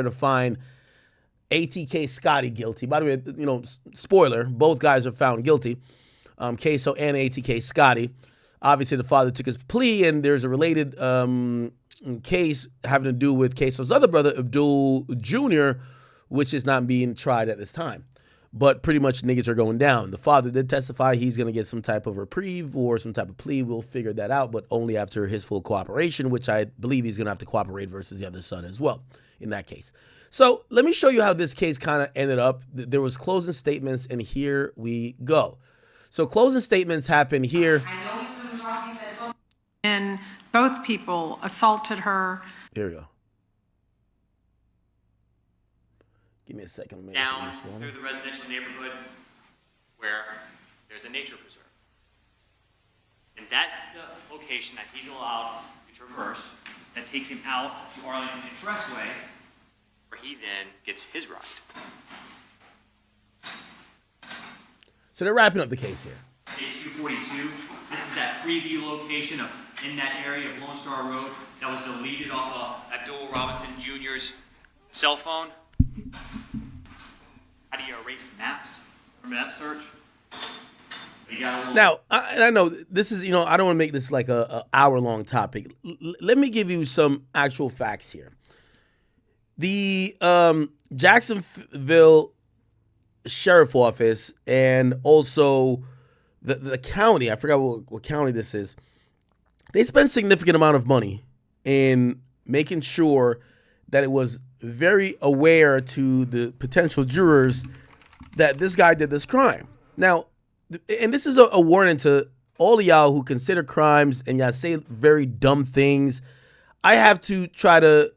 to find ATK Scotty guilty. By the way, you know, spoiler, both guys are found guilty. Ksoo and ATK Scotty. Obviously, the father took his plea, and there's a related case having to do with Ksoo's other brother, Abdul Jr., which is not being tried at this time. But pretty much niggas are going down. The father did testify he's going to get some type of reprieve or some type of plea. We'll figure that out, but only after his full cooperation, which I believe he's going to have to cooperate versus the other son as well in that case. So let me show you how this case kind of ended up. There was closing statements, and here we go. So closing statements happened here. And both people assaulted her. Here we go. Give me a second. Down through the residential neighborhood where there's a nature preserve. And that's the location that he's allowed to traverse that takes him out to Arlington Expressway, where he then gets his ride. So they're wrapping up the case here. Page 242. This is that preview location in that area of Lone Star Road that was deleted off of Abdul Robinson Jr.'s cell phone. How do you erase maps? Remember that search? Now, I know this is, you know, I don't want to make this like a hour-long topic. Let me give you some actual facts here. The Jacksonville Sheriff Office and also the county, I forgot what county this is, they spent significant amount of money in making sure that it was very aware to the potential jurors that this guy did this crime. Now, and this is a warning to all of y'all who consider crimes and y'all say very dumb things. I have to try to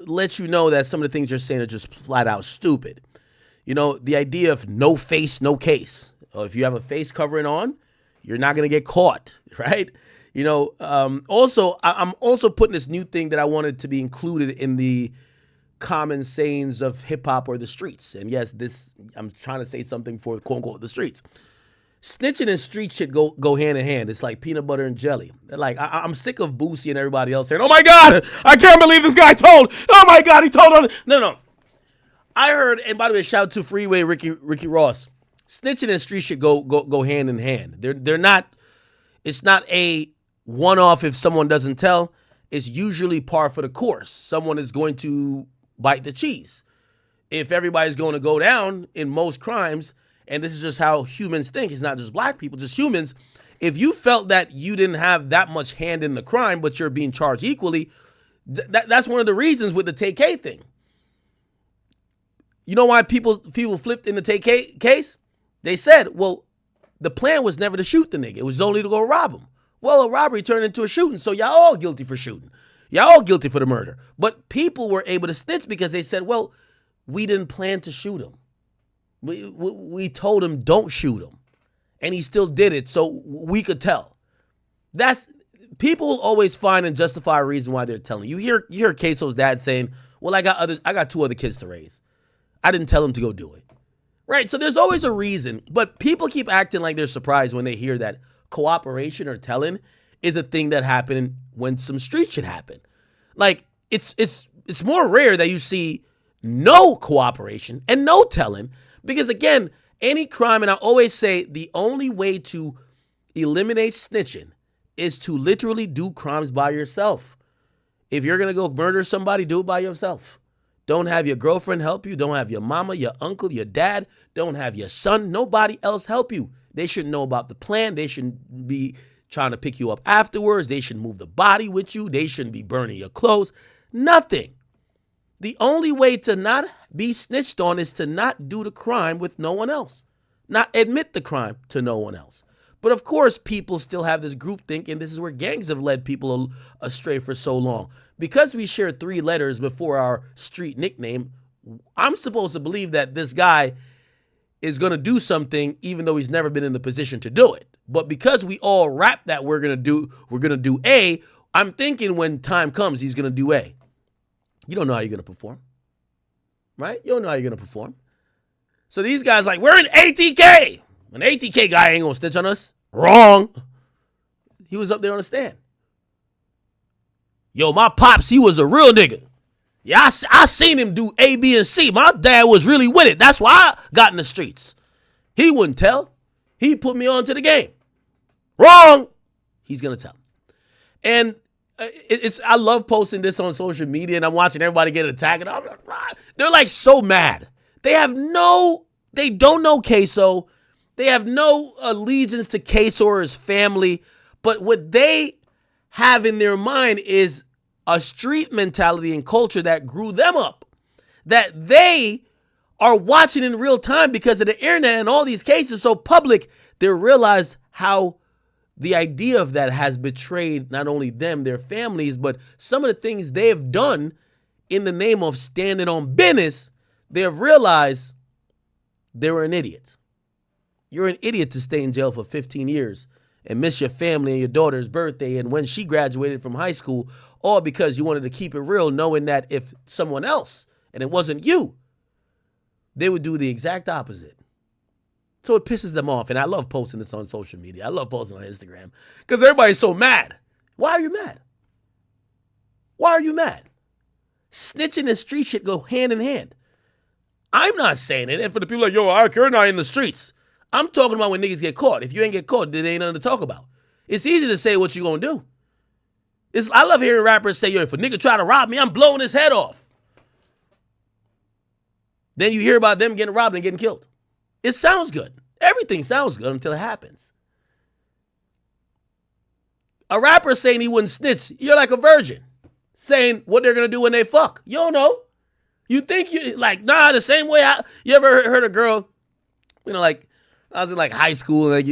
let you know that some of the things you're saying are just flat out stupid. You know, the idea of no face, no case. If you have a face covering on, you're not going to get caught, right? You know, also, I'm also putting this new thing that I wanted to be included in the common sayings of hip hop or the streets. And yes, I'm trying to say something for quote unquote the streets. Snitching and street shit go hand in hand. It's like peanut butter and jelly. Like I'm sick of Boosie and everybody else saying, "Oh my God, I can't believe this guy told. Oh my God, he told on." No. I heard, and by the way, shout out to Freeway Ricky Ross. Snitching and street shit go hand in hand. They're not. It's not a one-off if someone doesn't tell. It's usually par for the course. Someone is going to bite the cheese. If everybody's going to go down in most crimes, and this is just how humans think, it's not just black people, just humans. If you felt that you didn't have that much hand in the crime, but you're being charged equally, that's one of the reasons with the TK thing. You know why people flipped in the TK case? They said, well, the plan was never to shoot the nigga. It was only to go rob him. Well, a robbery turned into a shooting, so y'all all guilty for shooting. Y'all all guilty for the murder. But people were able to snitch because they said, well, we didn't plan to shoot him. We told him don't shoot him. And he still did it, so we could tell. People will always find and justify a reason why they're telling. You hear Ksoo's dad saying, well, I got 2 other kids to raise. I didn't tell him to go do it. Right? So there's always a reason. But people keep acting like they're surprised when they hear that cooperation or telling is a thing that happened when some street shit happened. Like, it's more rare that you see no cooperation and no telling. Because again, any crime, and I always say the only way to eliminate snitching is to literally do crimes by yourself. If you're going to go murder somebody, do it by yourself. Don't have your girlfriend help you. Don't have your mama, your uncle, your dad. Don't have your son. Nobody else help you. They shouldn't know about the plan. They shouldn't be trying to pick you up afterwards. They shouldn't move the body with you. They shouldn't be burning your clothes. Nothing. The only way to not be snitched on is to not do the crime with no one else. Not admit the crime to no one else. But of course, people still have this groupthink, and this is where gangs have led people astray for so long. Because we share 3 letters before our street nickname, I'm supposed to believe that this guy is going to do something even though he's never been in the position to do it. But because we all rap that we're going to do A, I'm thinking when time comes, he's going to do A. You don't know how you're going to perform, right? You don't know how you're going to perform. So these guys like, we're in ATK. An ATK guy ain't going to snitch on us. Wrong. He was up there on the stand. Yo, my pops, he was a real nigga. Yeah, I seen him do A, B, and C. My dad was really with it. That's why I got in the streets. He wouldn't tell. He put me on to the game. Wrong. He's going to tell. And I love posting this on social media, and I'm watching everybody get attacked. And they're like so mad. They don't know Ksoo. They have no allegiance to Ksoo or his family. But what they have in their mind is a street mentality and culture that grew them up, that they are watching in real time because of the internet and all these cases so public. They realize how the idea of that has betrayed not only them, their families, but some of the things they have done in the name of standing on business. They have realized they were an idiot. You're an idiot to stay in jail for 15 years and miss your family and your daughter's birthday and when she graduated from high school, all because you wanted to keep it real, knowing that if someone else, and it wasn't you, they would do the exact opposite. So it pisses them off, and I love posting this on social media. I love posting on Instagram because everybody's so mad. Why are you mad? Why are you mad? Snitching and street shit go hand in hand. I'm not saying it, and for the people like, yo, you're not in the streets. I'm talking about when niggas get caught. If you ain't get caught, there ain't nothing to talk about. It's easy to say what you gonna do. I love hearing rappers say, yo, if a nigga try to rob me, I'm blowing his head off. Then you hear about them getting robbed and getting killed. It sounds good. Everything sounds good until it happens. A rapper saying he wouldn't snitch, you're like a virgin. Saying what they're gonna do when they fuck. You don't know. You think you like, nah, the same way you ever heard a girl, like I was in like high school, and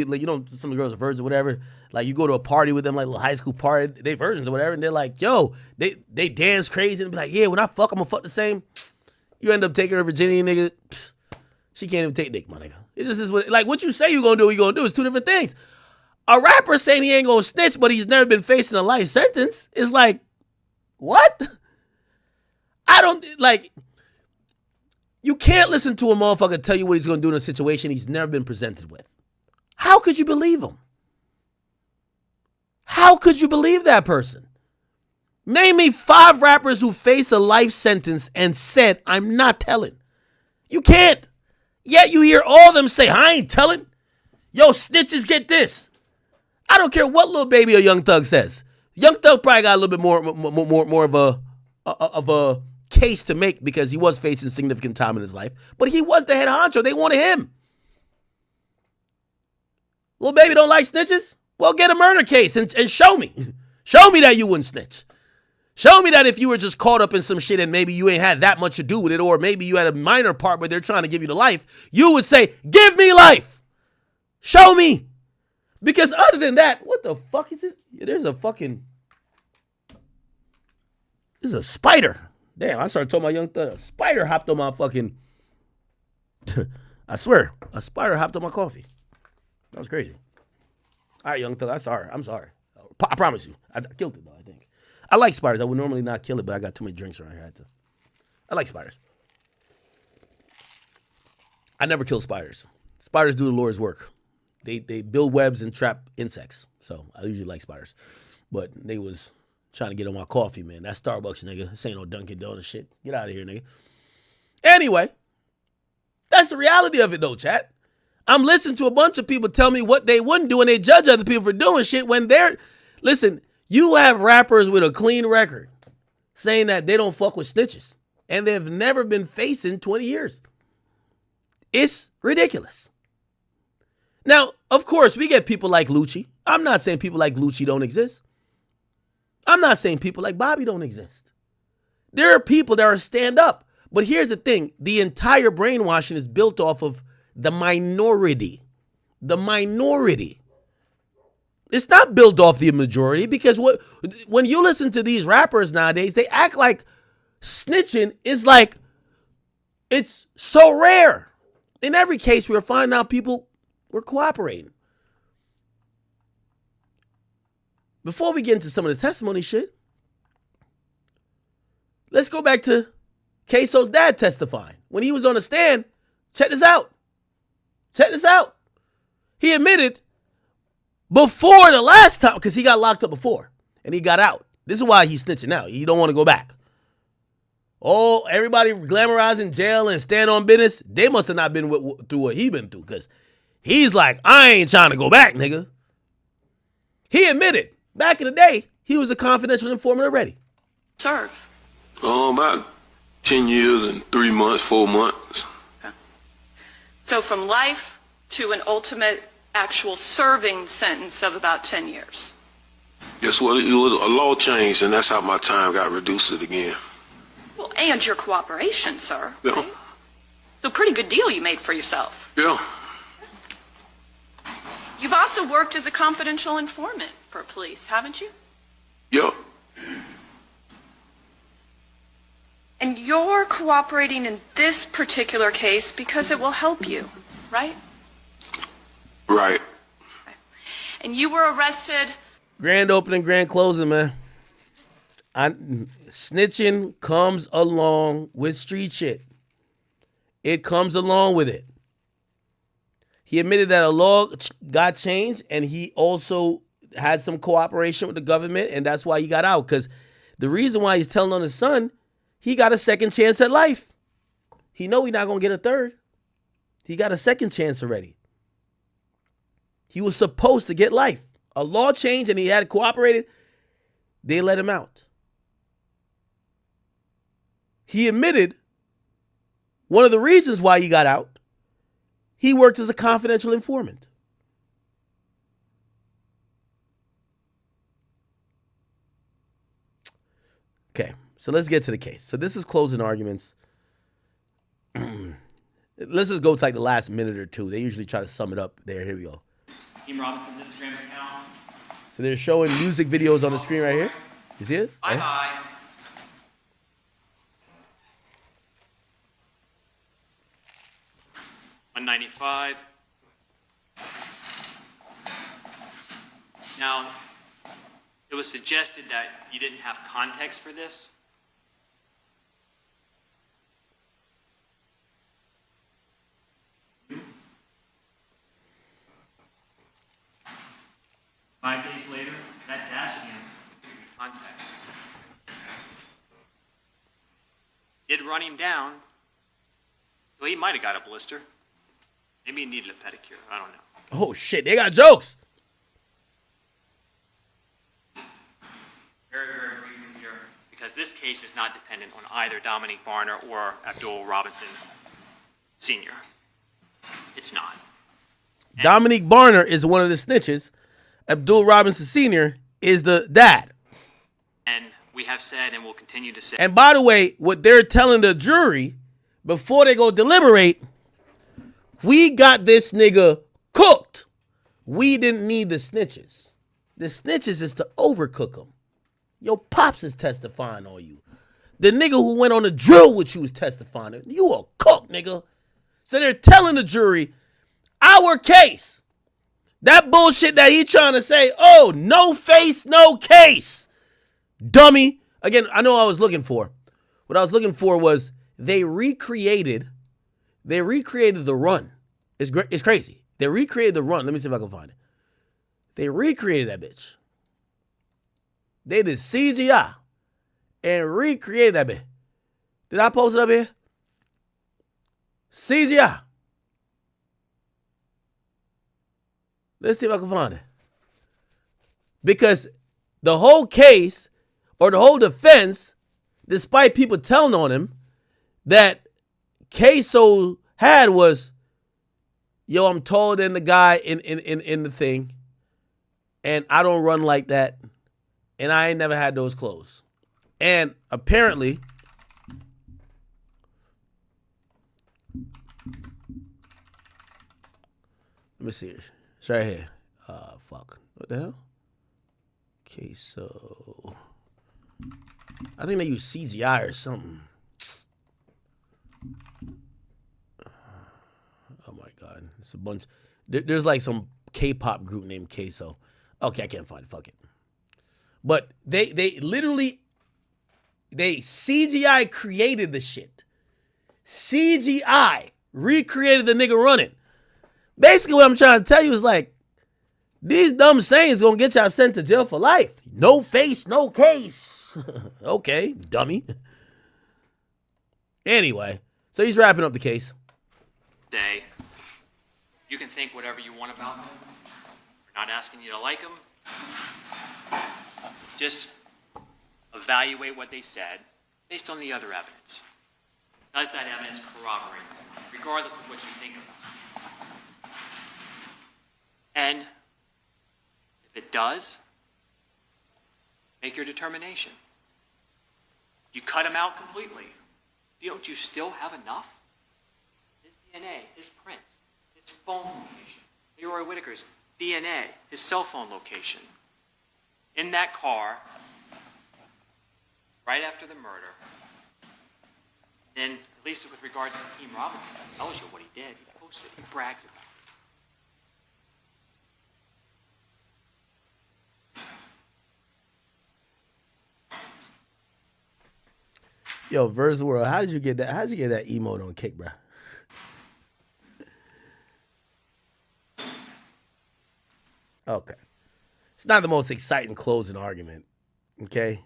some of the girls are virgins or whatever. Like you go to a party with them, like a little high school party, they virgins or whatever, and they're like, yo, they dance crazy and be like, yeah, when I fuck, I'm gonna fuck the same. You end up taking her virginity, nigga. She can't even take dick, my nigga. It just is what you say you're gonna do, It's two different things. A rapper saying he ain't gonna snitch, but he's never been facing a life sentence is like, what? I don't like. You can't listen to a motherfucker tell you what he's gonna do in a situation he's never been presented with. How could you believe him? How could you believe that person? Name me 5 rappers who faced a life sentence and said, I'm not telling. You can't. Yet you hear all of them say, I ain't telling. Yo, snitches get this. I don't care what Lil Baby or Young Thug says. Young Thug probably got a little bit more of a case to make because he was facing significant time in his life. But he was the head honcho. They wanted him. Lil Baby don't like snitches? Well, get a murder case and show me. Show me that you wouldn't snitch. Show me that if you were just caught up in some shit and maybe you ain't had that much to do with it, or maybe you had a minor part where they're trying to give you the life, you would say, give me life. Show me. Because other than that, what the fuck is this? There's a spider. Damn, I started talking about Young Thug. A spider hopped on my fucking, I swear, a spider hopped on my coffee. That was crazy. All right, Young Thug, I'm sorry. I promise you. I killed it, though, I think. I like spiders. I would normally not kill it, but I got too many drinks around here. I like spiders. I never kill spiders. Spiders do the Lord's work. They build webs and trap insects. So I usually like spiders. But they was trying to get on my coffee, man. That Starbucks, nigga. This ain't no Dunkin' Donuts shit. Get out of here, nigga. Anyway, that's the reality of it, though, chat. I'm listening to a bunch of people tell me what they wouldn't do, and they judge other people for doing shit when they're... Listen, you have rappers with a clean record saying that they don't fuck with snitches, and they've never been facing 20 years. It's ridiculous. Now, of course, we get people like Lucci. I'm not saying people like Lucci don't exist. I'm not saying people like Bobby don't exist. There are people that are stand up. But here's the thing. The entire brainwashing is built off of the minority. The minority. It's not built off the majority, because when you listen to these rappers nowadays, they act like snitching is like, it's so rare. In every case, we're finding out people were cooperating. Before we get into some of this testimony shit, let's go back to Ksoo's dad testifying. When he was on the stand, check this out. Check this out. He admitted before the last time, because he got locked up before and he got out. This is why he's snitching out. He don't want to go back. Oh, everybody glamorizing jail and stand on business. They must have not been through what he been through, because he's like, I ain't trying to go back, nigga. He admitted back in the day he was a confidential informant already. Serve. About 10 years and 3 months, 4 months. Okay. So from life to an ultimate actual serving sentence of about 10 years. Guess what? It was a law change, and that's how my time got reduced it again. Well, and your cooperation, sir. Yeah. Right? So pretty good deal you made for yourself. Yeah. You've also worked as a confidential informant for police, haven't you? Yeah. And you're cooperating in this particular case because it will help you, right? Right. And you were arrested. Grand opening, grand closing, man. Snitching comes along with street shit. It comes along with it. He admitted that a law got changed, and he also had some cooperation with the government, and that's why he got out. Because the reason why he's telling on his son, he got a second chance at life. He know he's not going to get a third. He got a second chance already. He was supposed to get life. A law changed, and he had cooperated. They let him out. He admitted one of the reasons why he got out, he worked as a confidential informant. Okay, so let's get to the case. So this is closing arguments. Let's just go to like the last minute or two. They usually try to sum it up there. Here we go. Team Robinson's Instagram account. So they're showing music videos on the screen right here. You see it? Bye Right? bye. $195. Now, it was suggested that you didn't have context for this. Five days later, that dash cam gave me context. Did run him down. Well, he might have got a blister. Maybe he needed a pedicure. I don't know. Oh shit, they got jokes. Very, very briefly here, because this case is not dependent on either Dominique Barner or Abdul Robinson Sr. It's not. Dominique Barner is one of the snitches. Abdul Robinson Sr. is the dad. And we have said and will continue to say. And by the way, what they're telling the jury before they go deliberate, we got this nigga cooked. We didn't need the snitches. The snitches is to overcook them. Your pops is testifying on you. The nigga who went on the drill with you is testifying. You a cook, nigga. So they're telling the jury, our case. That bullshit that he trying to say, oh, no face, no case. Dummy. Again, I know what I was looking for. What I was looking for was they recreated the run. It's crazy. They recreated the run. Let me see if I can find it. They recreated that bitch. They did CGI and recreated that bitch. Did I post it up here? CGI. Let's see if I can find it. Because the whole case or the whole defense, despite people telling on him that Ksoo had was, yo, I'm taller than the guy in the thing, and I don't run like that, and I ain't never had those clothes. And apparently, let me see it. It's right here. Fuck. What the hell? Ksoo. I think they use CGI or something. Oh my God. It's a bunch. There's like some K-pop group named Ksoo. Okay, I can't find it. Fuck it. But they literally, they CGI created the shit. CGI recreated the nigga running. Basically, what I'm trying to tell you is like, these dumb sayings gonna get y'all sent to jail for life. No face, no case. Okay, dummy. Anyway, so he's wrapping up the case. Say, you can think whatever you want about them. We're not asking you to like them. Just evaluate what they said based on the other evidence. Does that evidence corroborate, regardless of what you think of them? And if it does, make your determination. You cut him out completely. Don't you still have enough? His DNA, his prints, his phone location, Leroy Whitaker's DNA, his cell phone location. In that car, right after the murder. Then, at least with regard to Hakeem Robinson, he tells you what he did. He posts it. He brags about it. Yo, Verse World, how did you get that? How did you get that emote on Kick, bro? Okay. It's not the most exciting closing argument. Okay.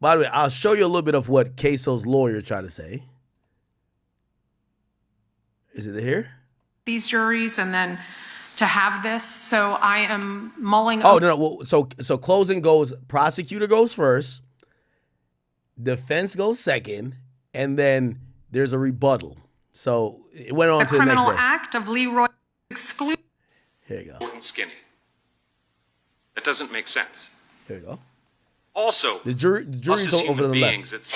By the way, I'll show you a little bit of what Ksoo's lawyer tried to say. Is it here? These juries and then to have this. So I am mulling Oh, over. no. Well, so closing goes, prosecutor goes first, defense goes second, and then there's a rebuttal. So it went on the to the next criminal day. act of Leroy exclude. Here you go. Short and skinny. That doesn't make sense. Here you go. Also, The jury's us as over human to the beings, left.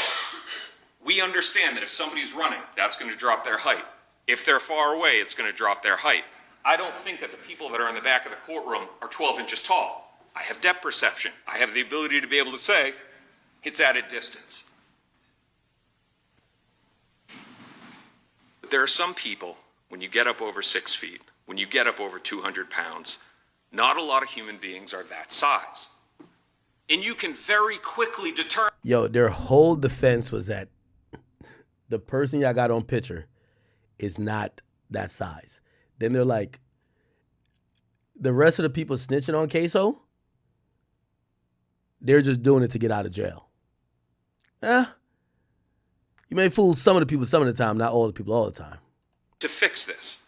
we understand that if somebody's running, that's going to drop their height. If they're far away, it's going to drop their height. I don't think that the people that are in the back of the courtroom are 12 inches tall. I have depth perception. I have the ability to be able to say, it's added distance. But there are some people, when you get up over 6 feet, when you get up over 200 pounds, not a lot of human beings are that size. And you can very quickly determine. Yo, their whole defense was that the person y'all got on picture is not that size. Then they're like, the rest of the people snitching on Ksoo, they're just doing it to get out of jail. You may fool some of the people some of the time, not all the people all the time. To fix this,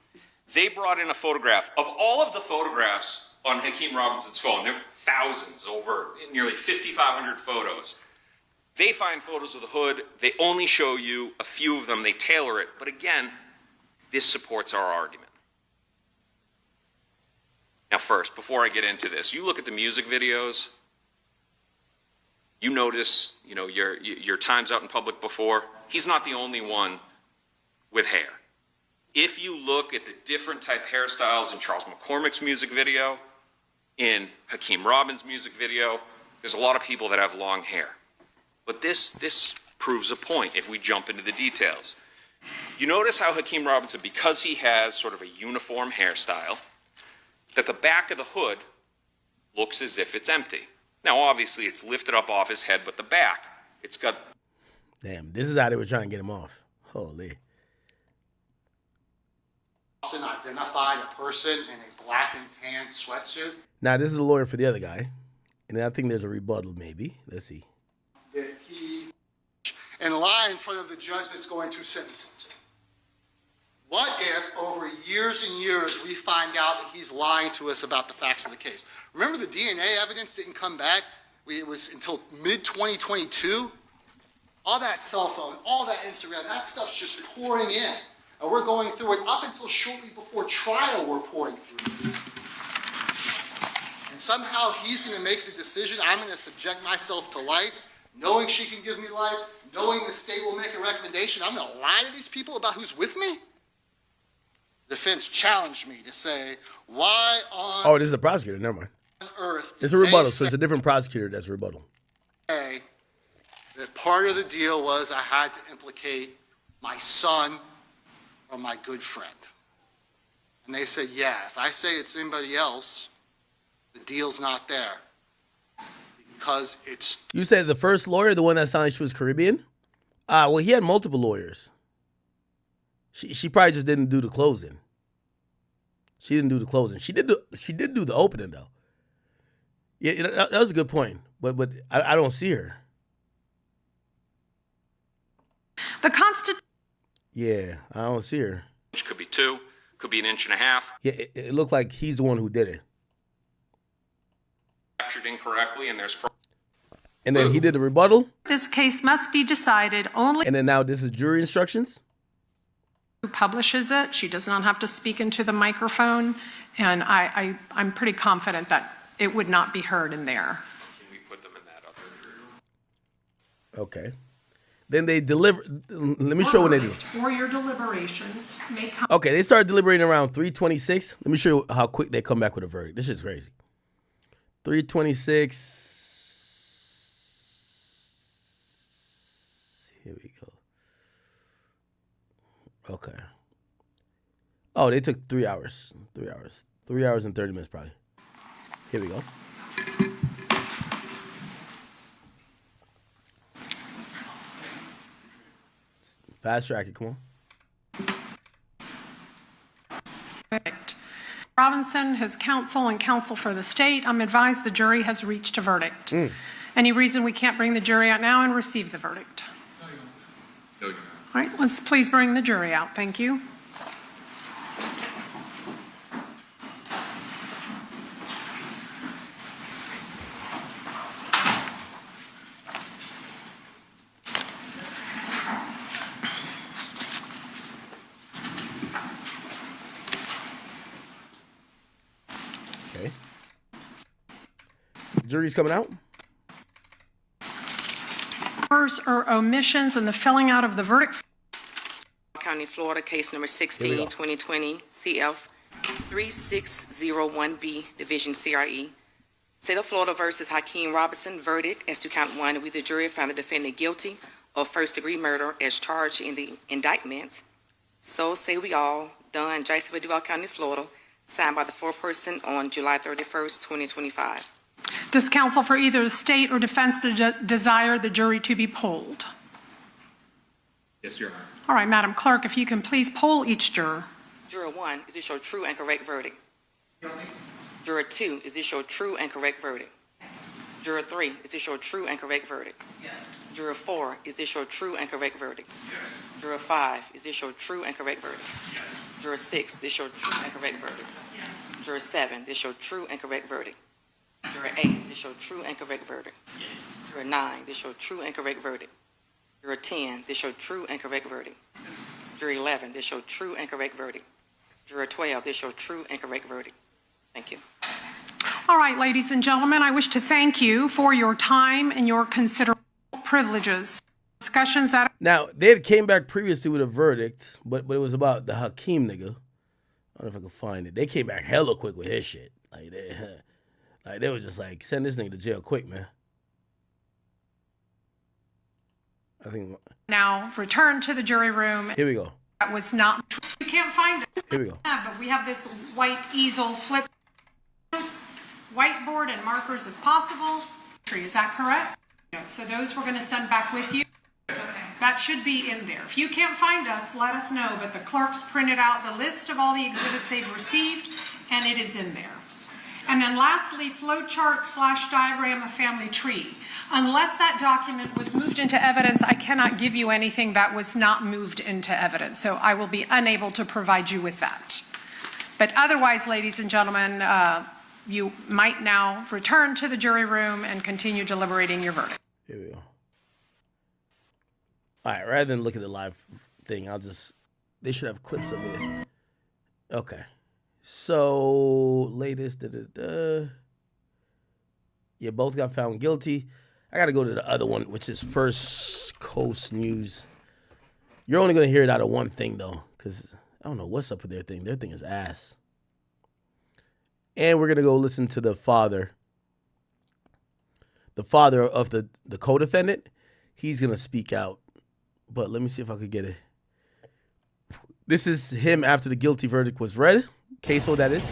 they brought in a photograph of all of the photographs on Hakeem Robinson's phone. There are thousands, over nearly 5,500 photos. They find photos of the hood. They only show you a few of them. They tailor it. But again, this supports our argument. Now first, before I get into this, you look at the music videos. You notice, your times out in public before. He's not the only one with hair. If you look at the different type hairstyles in Charles McCormick's music video, in Hakeem Robin's music video, there's a lot of people that have long hair. But this proves a point if we jump into the details. You notice how Hakeem Robinson, because he has sort of a uniform hairstyle, that the back of the hood looks as if it's empty. Now, obviously, it's lifted up off his head, but the back, it's got... Damn, this is how they were trying to get him off. Holy. Identified a person in a black and tan sweatsuit. Now, this is a lawyer for the other guy. And I think there's a rebuttal, maybe. Let's see. That he and lie in front of the judge that's going to sentence him to. What if over years and years we find out that he's lying to us about the facts of the case? Remember the DNA evidence didn't come back? It was until mid-2022. All that cell phone, all that Instagram, that stuff's just pouring in. And we're going through it up until shortly before trial we're pouring through. And somehow he's going to make the decision, I'm going to subject myself to life, knowing she can give me life, knowing the state will make a recommendation. I'm going to lie to these people about who's with me? The defense challenged me to say, why on Oh, this is a prosecutor. Never mind. earth It's a rebuttal, so it's a different prosecutor that's a rebuttal. say that part of the deal was I had to implicate my son or my good friend? And they said, yeah, if I say it's anybody else, the deal's not there. Because it's... You said the first lawyer, the one that sounded like she was Caribbean? Well, he had multiple lawyers. She probably just didn't do the closing. She didn't do the closing. She did do the opening, though. Yeah, that was a good point. But I don't see her. The Constitution. Yeah, I don't see her. Could be 2, could be 1.5 inches. Yeah, it looked like he's the one who did it. Captured incorrectly, and there's And then he did the rebuttal. This case must be decided only And then now this is jury instructions. who publishes it. She does not have to speak into the microphone, and I'm pretty confident that it would not be heard in there. Can we put them in that other room? Okay. Then they deliver. Let me show what they do. Or your deliberations may come. Okay, they started deliberating around 3:26. Let me show you how quick they come back with a verdict. This shit's crazy. 3:26. Here we go. Okay. Oh, they took 3 hours. 3 hours. 3 hours and 30 minutes probably. Here we go. Fast track it, come on. Verdict. Robinson, his counsel, and counsel for the state, I'm advised the jury has reached a verdict. Any reason we can't bring the jury out now and receive the verdict? No, All right, let's please bring the jury out. Thank you. Okay. Jury's coming out. Errors or omissions in the filling out of the verdict. County, Florida, case number 16, Here we go. 2020, CF 3601B, Division CRE. State of Florida versus Hakeem Robinson, verdict as to count 1. We, the jury, found the defendant guilty of first-degree murder as charged in the indictment. So say we all, done, Jacksonville, Duval County, Florida, signed by the foreperson on July 31st, 2025. Does counsel for either the state or defense desire the jury to be polled? Yes, Your Honor. All right, Madam Clerk, if you can please poll each juror. Juror 1, is this your true and correct verdict? Juror 2, is this your true and correct verdict? Yes. Juror 3, is this your true and correct verdict? Yes. Juror 4, is this your true and correct verdict? Yes. Juror 5, is this your true and correct verdict? Yes. Juror 6, is this your true and correct verdict? Yes. Juror 7, is this your true and correct verdict? Juror 8, is this your true and correct verdict? Yes. Juror 9, is this your true and correct verdict? Juror 10, is this your true and correct verdict? Yes. Juror 11, is this your true and correct verdict? Juror 12, is this your true and correct verdict? Thank you. All right, ladies and gentlemen, I wish to thank you for your time and your considerable privileges. Discussions that Now, they had came back previously with a verdict, but it was about the Hakeem nigga. I don't know if I can find it. They came back hella quick with his shit. Like they was just like, send this nigga to jail quick, man. I think. now return to the jury room. Here we go. That was not true. You can't find it. Here we go. Yeah, but we have this white easel flip, whiteboard and markers if possible. Is that correct? So those we're going to send back with you. That should be in there. If you can't find us, let us know. But the clerks printed out the list of all the exhibits they've received, and it is in there. And then lastly, flowchart/diagram of family tree. Unless that document was moved into evidence, I cannot give you anything that was not moved into evidence. So I will be unable to provide you with that. But otherwise, ladies and gentlemen, you might now return to the jury room and continue deliberating your verdict. Here we go. All right, rather than look at the live thing, they should have clips of it. Okay. So, latest, Yeah, both got found guilty. I got to go to the other one, which is First Coast News. You're only going to hear it out of one thing, though, because I don't know what's up with their thing. Their thing is ass. And we're going to go listen to the father of the co-defendant. He's going to speak out. But let me see if I could get it. This is him after the guilty verdict was read. Ksoo, that is.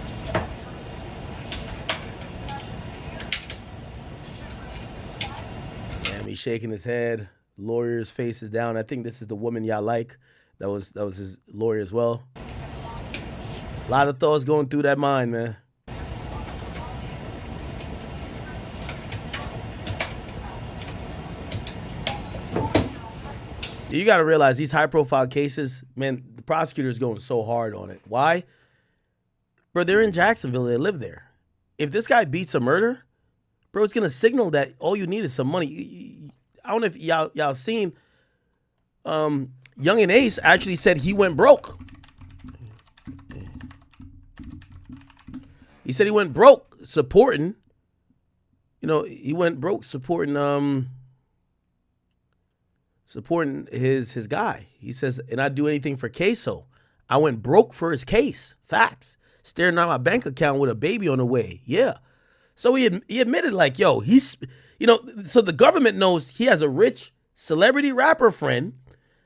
Damn, he's shaking his head. Lawyer's face is down. I think this is the woman y'all like. That was his lawyer as well. A lot of thoughts going through that mind, man. You got to realize these high-profile cases, man, the prosecutor's going so hard on it. Why? Bro, they're in Jacksonville. They live there. If this guy beats a murder, bro, it's going to signal that all you need is some money. I don't know if y'all seen, Young and Ace actually said he went broke. He said he went broke supporting, he went broke supporting his guy. He says, and I'd do anything for Ksoo. I went broke for his case. Facts. Staring at my bank account with a baby on the way. Yeah. So he admitted like, yo, he's, so the government knows he has a rich celebrity rapper friend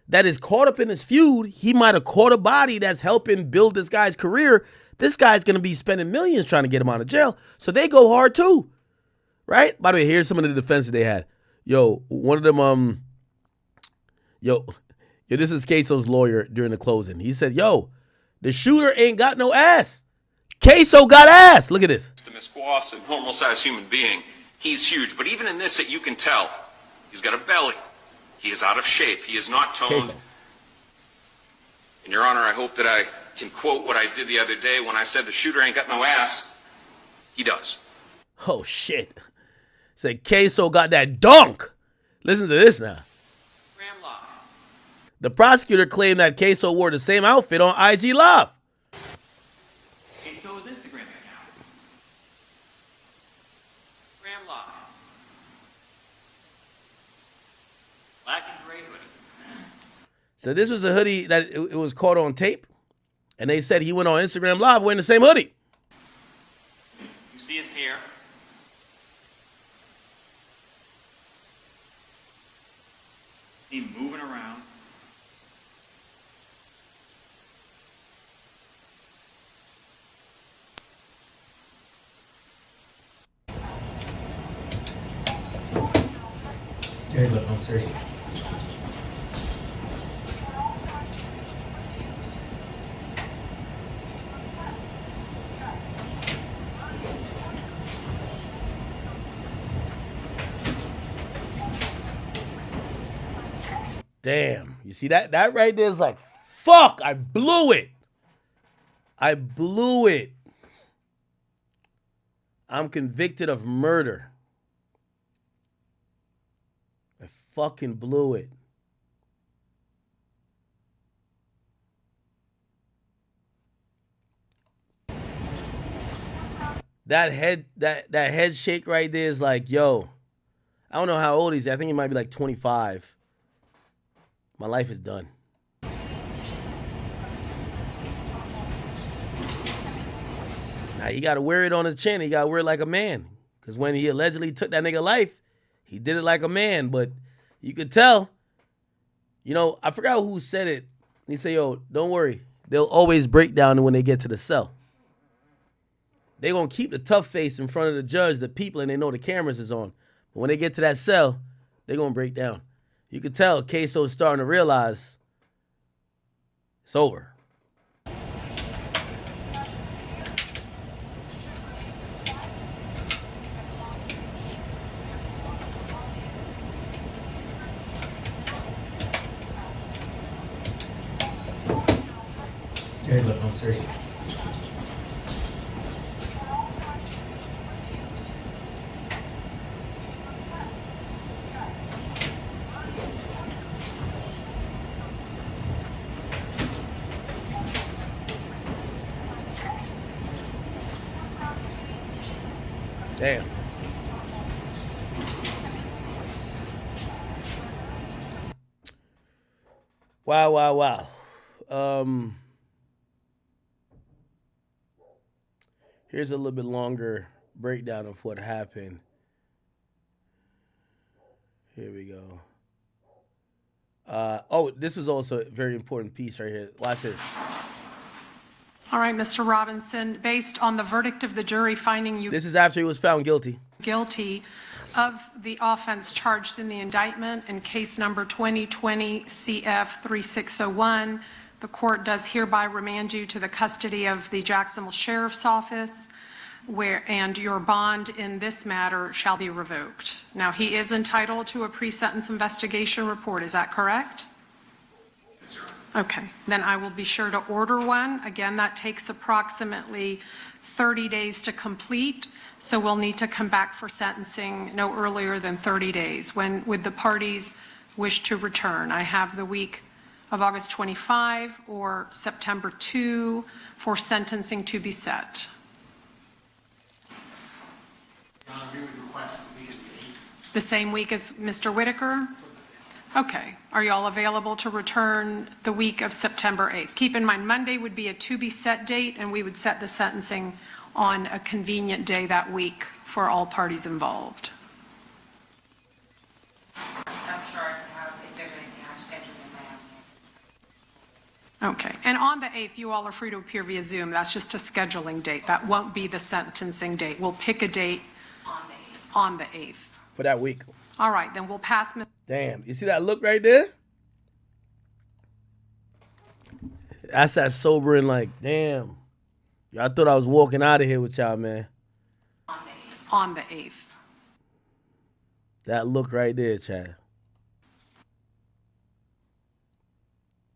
that is caught up in his feud. He might have caught a body that's helping build this guy's career. This guy's going to be spending millions trying to get him out of jail. So they go hard too. Right? By the way, here's some of the defenses they had. Yo, one of them, this is Ksoo's lawyer during the closing. He said, yo, the shooter ain't got no ass. Ksoo got ass. Look at this. The Misquas, a normal-sized human being, he's huge. But even in this, you can tell he's got a belly. He is out of shape. He is not toned. Ksoo. And, Your Honor, I hope that I can quote what I did the other day when I said the shooter ain't got no ass. He does. Oh, shit. Said Ksoo got that dunk. Listen to this now. The prosecutor claimed that Ksoo wore the same outfit on IG Live. Ksoo's Instagram account. Graham Law. Black and gray hoodie. So this was a hoodie that it was caught on tape. And they said he went on Instagram Live wearing the same hoodie. You see his hair. See him moving around. Hey, look, I'm serious. Damn. You see that? That right there is like, fuck, I blew it. I blew it. I'm convicted of murder. I fucking blew it. That head shake right there is like, yo, I don't know how old he's. I think he might be like 25. My life is done. Now he got to wear it on his chin. He got to wear it like a man. Because when he allegedly took that nigga life, he did it like a man. But you could tell, I forgot who said it. He said, yo, don't worry. They'll always break down when they get to the cell. They're going to keep the tough face in front of the judge, the people, and they know the cameras is on. But when they get to that cell, they're going to break down. You could tell Ksoo's starting to realize it's over. Hey, look, I'm serious. Damn. Wow. Here's a little bit longer breakdown of what happened. Here we go. This was also a very important piece right here. Watch this. All right, Mr. Robinson, based on the verdict of the jury finding you This is after he was found guilty. guilty of the offense charged in the indictment in case number 2020 CF 3601, the court does hereby remand you to the custody of the Jacksonville Sheriff's Office, and your bond in this matter shall be revoked. Now, he is entitled to a pre-sentence investigation report. Is that correct? Okay, then I will be sure to order one. Again, that takes approximately 30 days to complete, so we'll need to come back for sentencing no earlier than 30 days. When would the parties wish to return? I have the week of August 25 or September 2 for sentencing to be set. We would request the week of the 8th. The same week as Mr. Whitaker? Okay. Are you all available to return the week of September 8th? Keep in mind, Monday would be a to-be-set date, and we would set the sentencing on a convenient day that week for all parties involved. I'm sure I can have, if there's anything I'm scheduling in my own. Okay. And on the 8th, you all are free to appear via Zoom. That's just a scheduling date. That won't be the sentencing date. We'll pick a date on the 8th. For that week. All right, then we'll pass. Damn, you see that look right there? That's that sobering, like, damn. Y'all thought I was walking out of here with y'all, man. On the 8th. That look right there, Chad.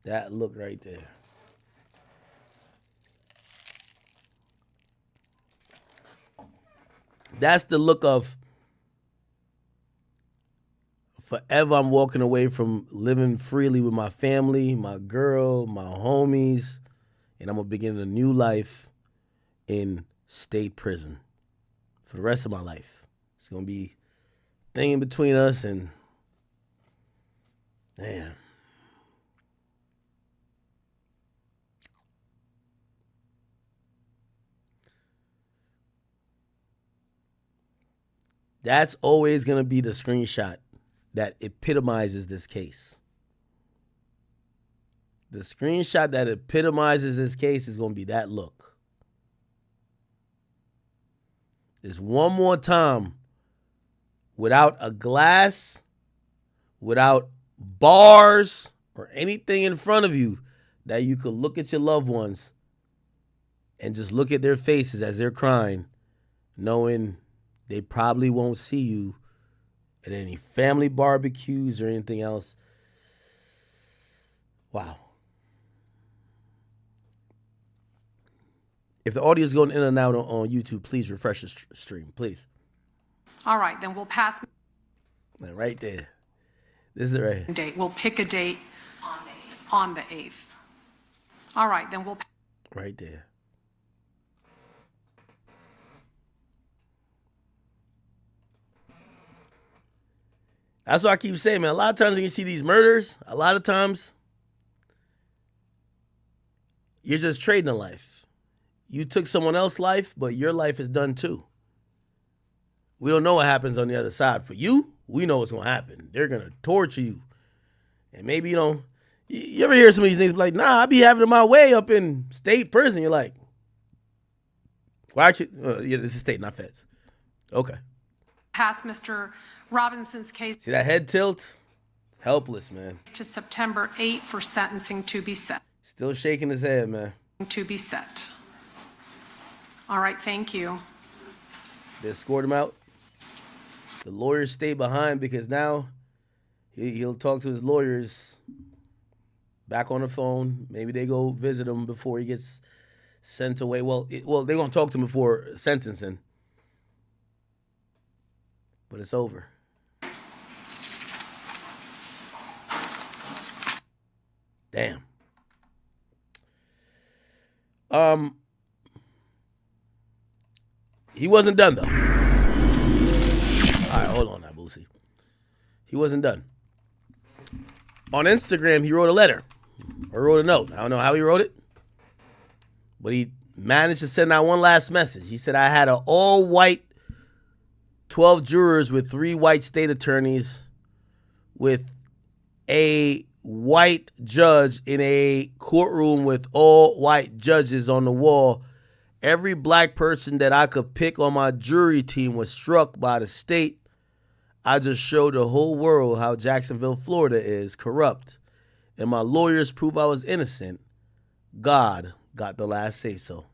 That look right there. That's the look of forever I'm walking away from living freely with my family, my girl, my homies, and I'm going to begin a new life in state prison for the rest of my life. It's going to be a thing in between us, and damn. That's always going to be the screenshot that epitomizes this case. The screenshot that epitomizes this case is going to be that look. Just one more time, without a glass, without bars or anything in front of you, that you could look at your loved ones and just look at their faces as they're crying, knowing they probably won't see you at any family barbecues or anything else. Wow. If the audio is going in and out on YouTube, please refresh the stream, please. All right, then we'll pass. Right there. This is it right here. Date. We'll pick a date on the 8th. All right, then we'll. Right there. That's what I keep saying, man. A lot of times when you see these murders, a lot of times you're just trading a life. You took someone else's life, but your life is done too. We don't know what happens on the other side. For you, we know what's going to happen. They're going to torture you. And maybe, you ever hear some of these things like, nah, I be having it my way up in state prison. You're like, well, actually, yeah, this is state, not feds. Okay. Pass Mr. Robinson's case. See that head tilt? Helpless, man. To September 8th for sentencing to be set. Still shaking his head, man. To be set. All right, thank you. They escort him out. The lawyers stay behind because now he'll talk to his lawyers back on the phone. Maybe they go visit him before he gets sent away. Well, they're going to talk to him before sentencing. But it's over. Damn. He wasn't done, though. All right, hold on now, Boosie. He wasn't done. On Instagram, he wrote a letter. Or wrote a note. I don't know how he wrote it. But he managed to send out one last message. He said, I had an all-white 12 jurors with 3 white state attorneys with a white judge in a courtroom with all white judges on the wall. Every black person that I could pick on my jury team was struck by the state. I just showed the whole world how Jacksonville, Florida is corrupt. And my lawyers prove I was innocent. God got the last say-so.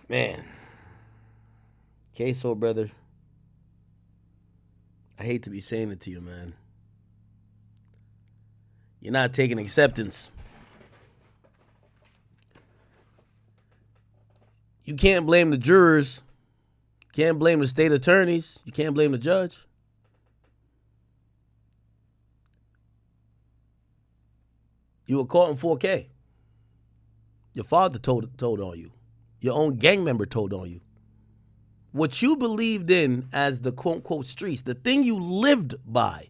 Man. Ksoo, brother. I hate to be saying it to you, man. You're not taking acceptance. You can't blame the jurors. You can't blame the state attorneys. You can't blame the judge. You were caught in 4K. Your father told on you. Your own gang member told on you. What you believed in as the quote-unquote streets, the thing you lived by,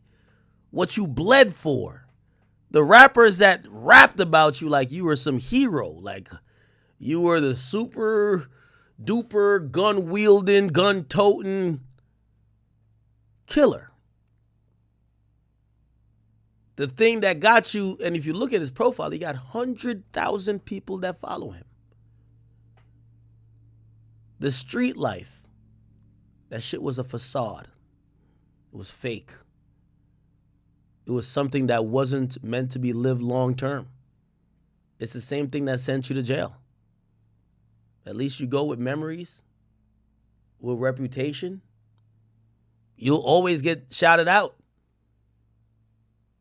what you bled for, the rappers that rapped about you like you were some hero, like you were the super duper gun wielding, gun toting killer. The thing that got you, and if you look at his profile, he got 100,000 people that follow him. The street life, that shit was a facade. It was fake. It was something that wasn't meant to be lived long term. It's the same thing that sent you to jail. At least you go with memories, with reputation. You'll always get shouted out.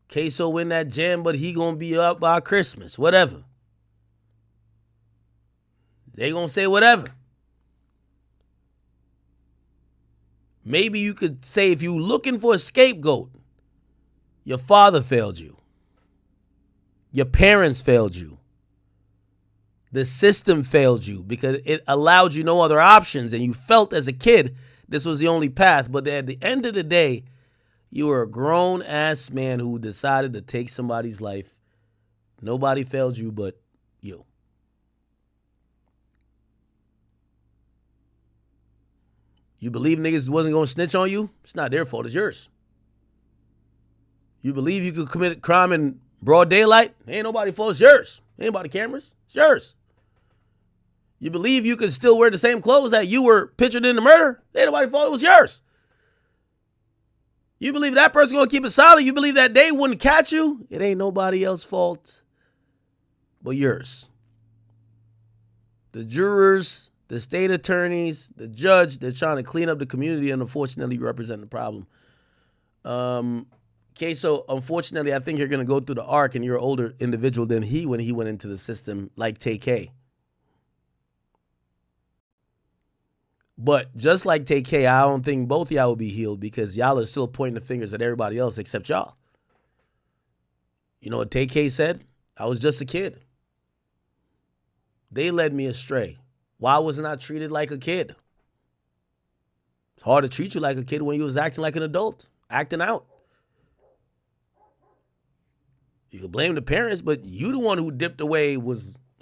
Ksoo win that jam, but he gonna be up by Christmas, whatever. They gonna say whatever. Maybe you could say if you looking for a scapegoat, your father failed you. Your parents failed you. The system failed you because it allowed you no other options, and you felt as a kid this was the only path. But at the end of the day, you were a grown-ass man who decided to take somebody's life. Nobody failed you but you. You believe niggas wasn't going to snitch on you? It's not their fault. It's yours. You believe you could commit a crime in broad daylight? Ain't nobody's fault. It's yours. Ain't nobody cameras. It's yours. You believe you could still wear the same clothes that you were pictured in the murder? Ain't nobody's fault. It was yours. You believe that person going to keep it solid? You believe that they wouldn't catch you? It ain't nobody else's fault but yours. The jurors, the state attorneys, the judge, they're trying to clean up the community, and unfortunately, you represent the problem. Ksoo, unfortunately, I think you're going to go through the arc, and you're an older individual than he when he went into the system, like TK. But just like TK, I don't think both of y'all will be healed because y'all are still pointing the fingers at everybody else except y'all. You know what TK said? I was just a kid. They led me astray. Why wasn't I treated like a kid? It's hard to treat you like a kid when you was acting like an adult, acting out. You can blame the parents, but you the one who dipped away,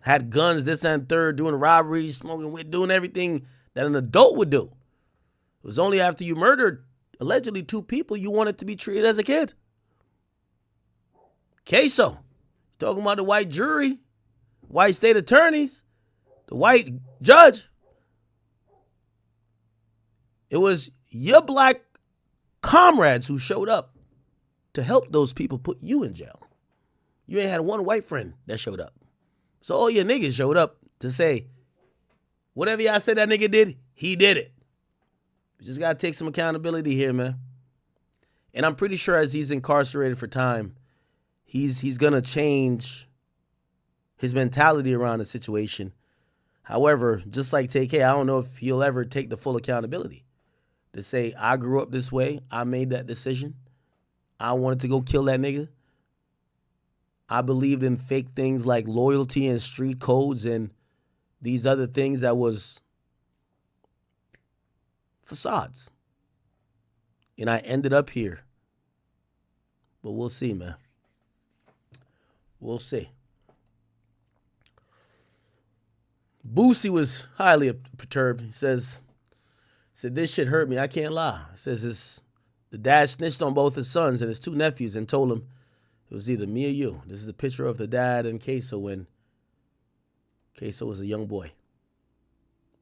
had guns, this and third, doing robberies, smoking weed, doing everything that an adult would do. It was only after you murdered allegedly 2 people you wanted to be treated as a kid. Ksoo, talking about the white jury, white state attorneys, the white judge. It was your black comrades who showed up to help those people put you in jail. You ain't had one white friend that showed up. So all your niggas showed up to say, whatever y'all said that nigga did, he did it. You just got to take some accountability here, man. And I'm pretty sure as he's incarcerated for time, he's going to change his mentality around the situation. However, just like TK, I don't know if he'll ever take the full accountability to say, I grew up this way. I made that decision. I wanted to go kill that nigga. I believed in fake things like loyalty and street codes and these other things that was facades. And I ended up here. But we'll see, man. We'll see. Boosie was highly perturbed. He said, this shit hurt me. I can't lie. He says the dad snitched on both his sons and his 2 nephews and told him it was either me or you. This is a picture of the dad and Ksoo when Ksoo was a young boy.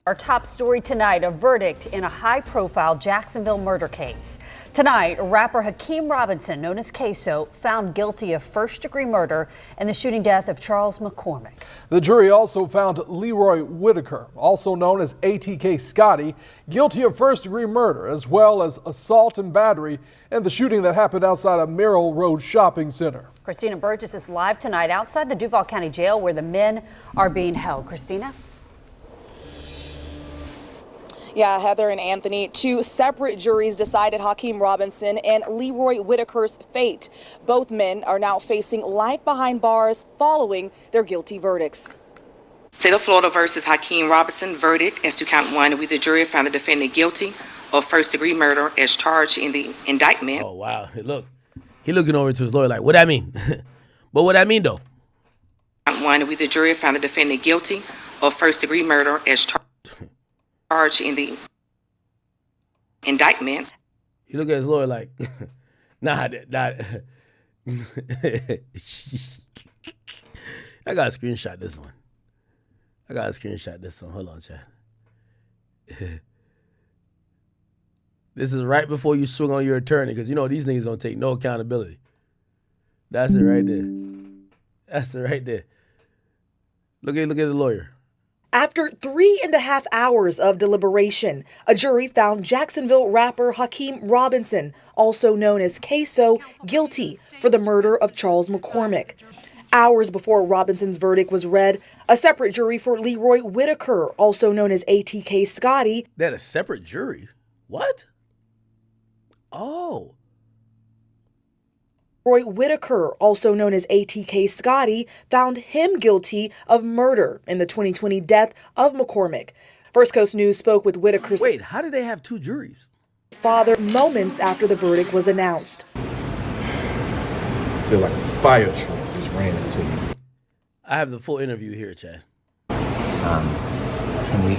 Our top story tonight, a verdict in a high-profile Jacksonville murder case. Tonight, rapper Hakeem Robinson, known as Ksoo, found guilty of first-degree murder in the shooting death of Charles McCormick. The jury also found Leroy Whitaker, also known as ATK Scotty, guilty of first-degree murder as well as assault and battery in the shooting that happened outside of Merrill Road Shopping Center. Christina Burgess is live tonight outside the Duval County Jail where the men are being held. Christina? Yeah, Heather and Anthony, two separate juries decided Hakeem Robinson and Leroy Whitaker's fate. Both men are now facing life behind bars following their guilty verdicts. State of Florida versus Hakeem Robinson verdict as to count one. We, the jury, found the defendant guilty of first-degree murder as charged in the indictment. Oh, wow. Look, he looking over to his lawyer like, what that mean? But what that mean, though? Count one. We, the jury, found the defendant guilty of first-degree murder as charged in the indictment. He look at his lawyer like, nah. I gotta screenshot this one. Hold on, chat. This is right before you swing on your attorney, because you know these niggas don't take no accountability. That's it right there. Look at the lawyer. After 3.5 hours of deliberation, a jury found Jacksonville rapper Hakeem Robinson, also known as Ksoo, guilty for the murder of Charles McCormick. Hours before Robinson's verdict was read, a separate jury for Leroy Whitaker, also known as ATK Scotty. They had a separate jury? What? Oh. Leroy Whitaker, also known as ATK Scotty, found him guilty of murder in the 2020 death of McCormick. First Coast News spoke with Whitaker's how did they have two juries? Father moments after the verdict was announced. I feel like a fire truck just ran into me. I have the full interview here, Chad.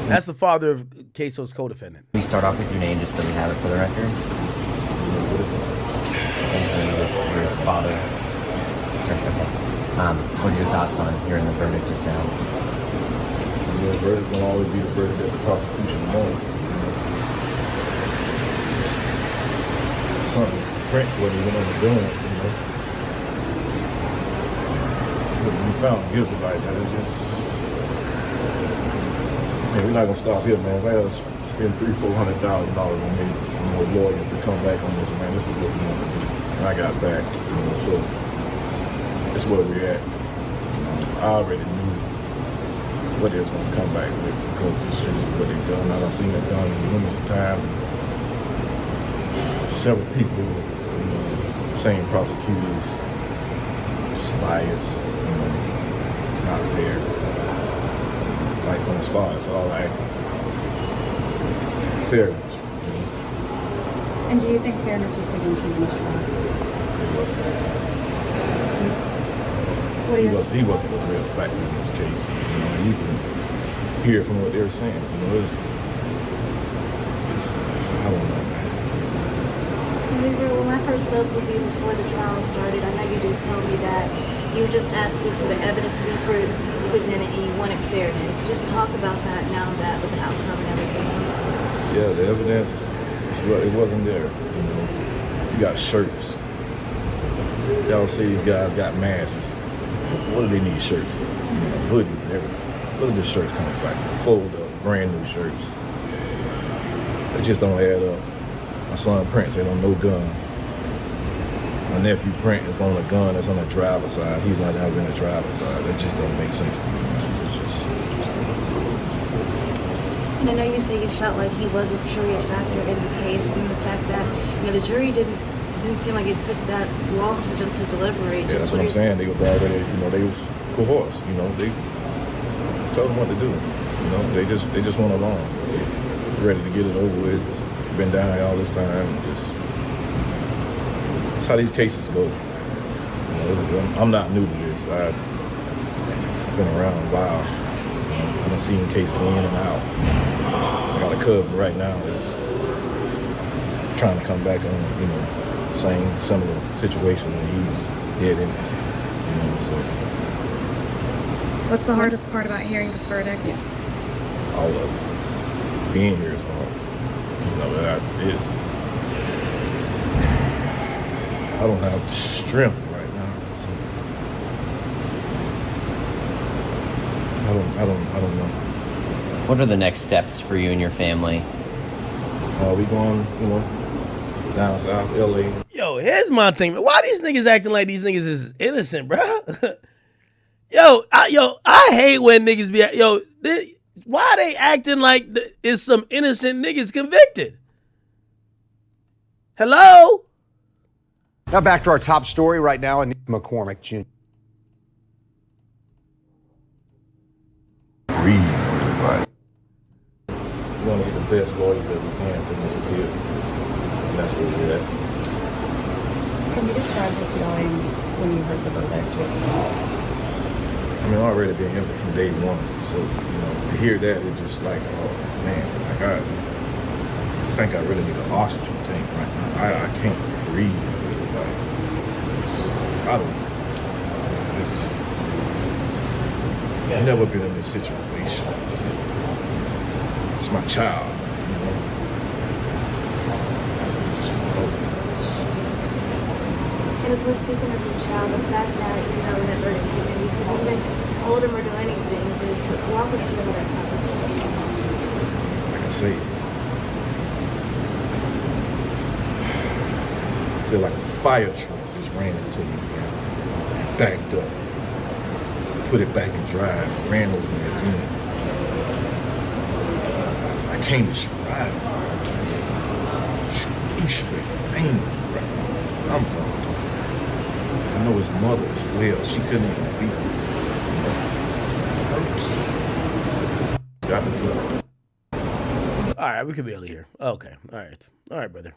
That's the father of Ksoo's co-defendant. Can we start off with your name just so we have it for the record? Your father. Okay. What are your thoughts on hearing the verdict just now? The verdict's gonna always be the verdict that the prosecution wants. Son, Prince wasn't even on the gun, you know. When you found guilty like that, it's just, man, we're not gonna stop here, man. We gotta spend $300,000-$400,000 on me, some more lawyers to come back on this, man. This is what we want to do. And I got back, you know, so that's where we're at. I already knew what it's going to come back with because this is what they've done. I've seen it done numerous times. Several people, you know, same prosecutors, just biased, you know, not fair. Like from the start, that's all I asked. Fairness. And do you think fairness was given to you in this trial? It wasn't. He wasn't a real factor in this case. You know, you can hear from what they were saying. You know, I don't know, man. When I first spoke with you before the trial started, I know you did tell me that you were just asking for the evidence to be presented and you wanted fairness. Just talk about that now that with the outcome and everything. Yeah, the evidence, it wasn't there. You know, you got shirts. Y'all see these guys got masks. What do they need shirts for? You know, hoodies and everything. What does the shirts come from? Fold up, brand new shirts. It just don't add up. My son Prince ain't on no gun. My nephew Prince is on a gun that's on the driver's side. He's not ever been the driver's side. That just don't make sense to me. It's just And I know you say you felt like he was a truly a factor in the case, and the fact that, you know, the jury didn't seem like it took that long for them to deliberate. Yeah, that's what I'm saying. They was already, you know, they was coerced. You know, they told them what to do. You know, they just went along. They ready to get it over with. Been down here all this time. That's how these cases go. You know, I'm not new to this. I've been around a while. You know, I've seen cases in and out. I got a cousin right now that's trying to come back on, you know, same similar situation, and he's dead innocent, you know, so. What's the hardest part about hearing this verdict? All of it. being here is hard. You know, I don't have the strength right now. I don't know. What are the next steps for you and your family? We going, down south, LA. Yo, here's my thing. Why these niggas acting like these niggas is innocent, bro? I hate when niggas be why they acting like is some innocent niggas convicted? Hello? Now back to our top story right now in McCormick Jr. Read everybody. We want to get the best lawyers that we can for this appeal. And that's where we're at. Can you describe the feeling when you heard the verdict? I mean, already been empty from day one. So, to hear that, it's just like, oh, man, like I think I really need an oxygen tank right now. I can't breathe. Like, I don't know. I've never been in this situation. It's my child, Just don't know. And of course, speaking of your child, the fact that, when that verdict came in, you couldn't even hold him or do anything, just walk us through how that happened. Like I say, I feel like a fire truck just ran into me, backed up, put it back in drive, ran over me again. I can't describe it. It's excruciating pain right now. I'm going through it. I know his mother as well. She couldn't even beat me. It hurts. Got me through it. All right, we could barely hear. Okay, all right, brother.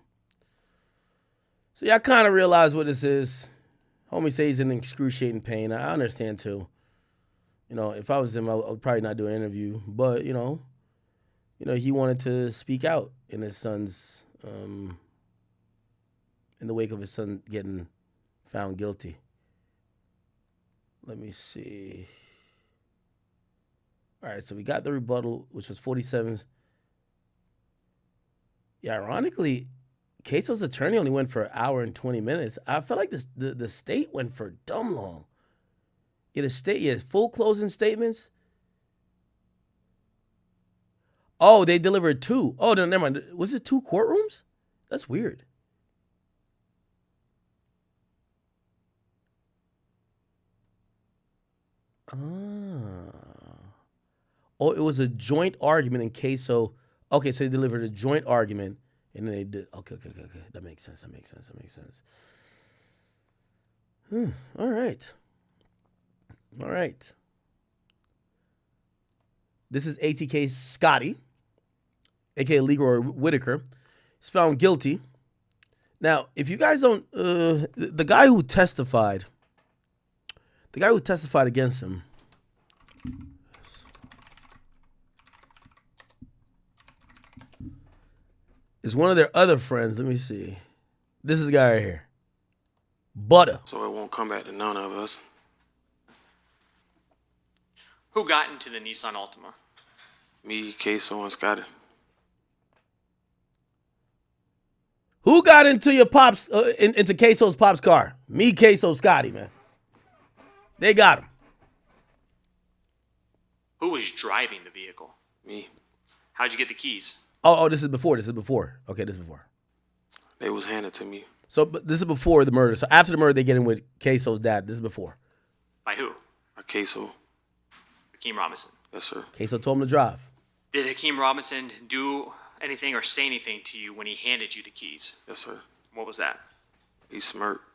So y'all kind of realize what this is. Homie says he's in excruciating pain. I understand too. If I was him, I would probably not do an interview. But he wanted to speak out in his son's, in the wake of his son getting found guilty. Let me see. All right, so we got the rebuttal, which was 47. Yeah, ironically, Ksoo's attorney only went for an hour and 20 minutes. I felt like the state went for dumb long. The state, full closing statements. Oh, they delivered 2. Oh, no, never mind. Was it 2 courtrooms? That's weird. Oh, it was a joint argument in Ksoo. Okay, so they delivered a joint argument, and then they did. Okay. That makes sense. All right. This is ATK Scotty, aka Leroy Whitaker. He's found guilty. Now, if you guys don't, the guy who testified against him. Is one of their other friends. Let me see. This is the guy right here. Butter. So it won't come back to none of us. Who got into the Nissan Altima? Me, Ksoo, and Scotty. Who got into your pops, into Ksoo's pop's car? Me, Ksoo, Scotty, man. They got him. Who was driving the vehicle? Me. How'd you get the keys? Oh, this is before. Okay, this is before. They was handed to me. So but this is before the murder. So after the murder, they get in with Ksoo's dad. This is before. By who? By Ksoo. Hakeem Robinson. Yes, sir. Ksoo told him to drive. Did Hakeem Robinson do anything or say anything to you when he handed you the keys? Yes, sir. What was that? He smirked.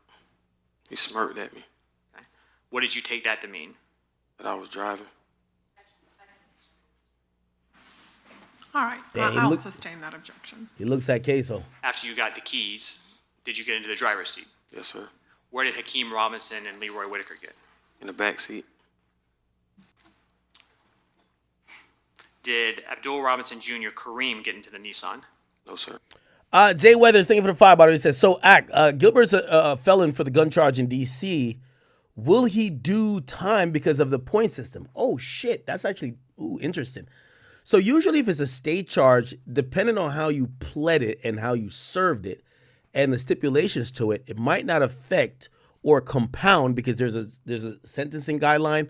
He smirked at me. Okay. What did you take that to mean? That I was driving. All right, I'll sustain that objection. He looks at Ksoo. After you got the keys, did you get into the driver's seat? Yes, sir. Where did Hakeem Robinson and Leroy Whitaker get? In the back seat. Did Abdul Robinson Jr., Kareem, get into the Nissan? No, sir. Jay Weathers, thank you for the $5. He says, so Gilbert's a felon for the gun charge in D.C. Will he do time because of the point system? Oh, shit. That's actually interesting. So usually if it's a state charge, depending on how you pled it and how you served it and the stipulations to it, it might not affect or compound because there's a sentencing guideline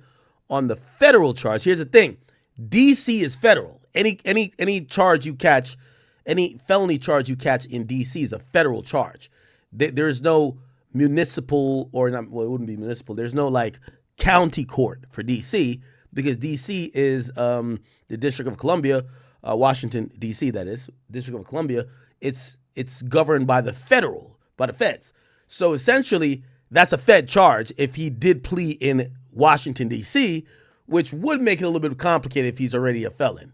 on the federal charge. Here's the thing. DC is federal. Any charge you catch, any felony charge you catch in DC is a federal charge. There's no municipal or not, well, it wouldn't be municipal. There's no like county court for DC because DC is the District of Columbia, Washington, D.C., that is, District of Columbia. It's governed by the feds. So essentially, that's a Fed charge if he did plea in Washington, D.C., which would make it a little bit complicated if he's already a felon.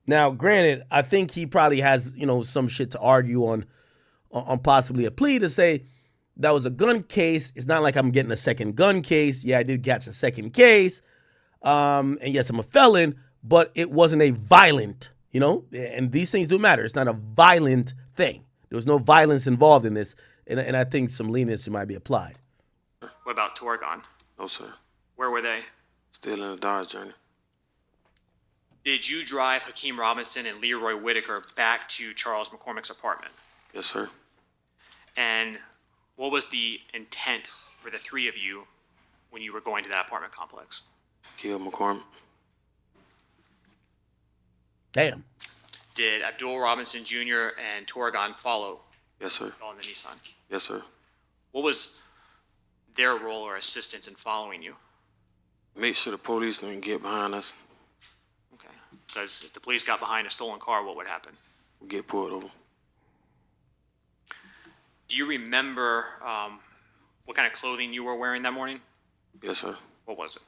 Now, granted, I think he probably has, some shit to argue on possibly a plea to say that was a gun case. It's not like I'm getting a second gun case. Yeah, I did catch a second case. And yes, I'm a felon, but it wasn't a violent, and these things do matter. It's not a violent thing. There was no violence involved in this, and I think some leniency might be applied. What about Torgon? No, sir. Where were they? Still in the Dodge journey. Did you drive Hakeem Robinson and Leroy Whitaker back to Charles McCormick's apartment? Yes, sir. And what was the intent for the three of you when you were going to that apartment complex? Kill McCormick. Damn. Did Abdul Robinson Jr. and Torgon follow? Yes, sir. All in the Nissan? Yes, sir. What was their role or assistance in following you? Make sure the police don't get behind us. Okay. Because if the police got behind a stolen car, what would happen? We get pulled over. Do you remember what kind of clothing you were wearing that morning? Yes, sir. What was it?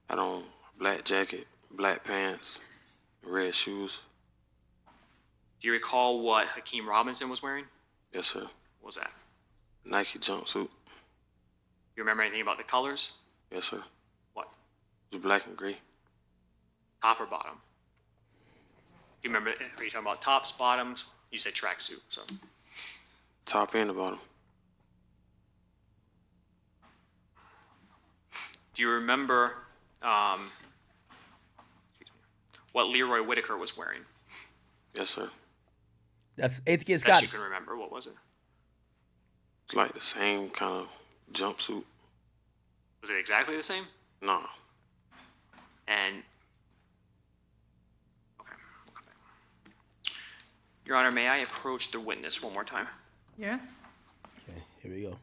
I had on black jacket, black pants, red shoes. Do you recall what Hakeem Robinson was wearing? Yes, sir. What was that? Nike jumpsuit. You remember anything about the colors? Yes, sir. What? It was black and gray. Top or bottom? Do you remember, are you talking about tops, bottoms? You said tracksuit, so. Top and the bottom. Do you remember what Leroy Whitaker was wearing? Yes, sir. That's ATK Best Scott. you can remember. What was it? It's like the same kind of jumpsuit. Was it exactly the same? Nah. And okay. Your Honor, may I approach the witness one more time? Yes. Okay, here we go.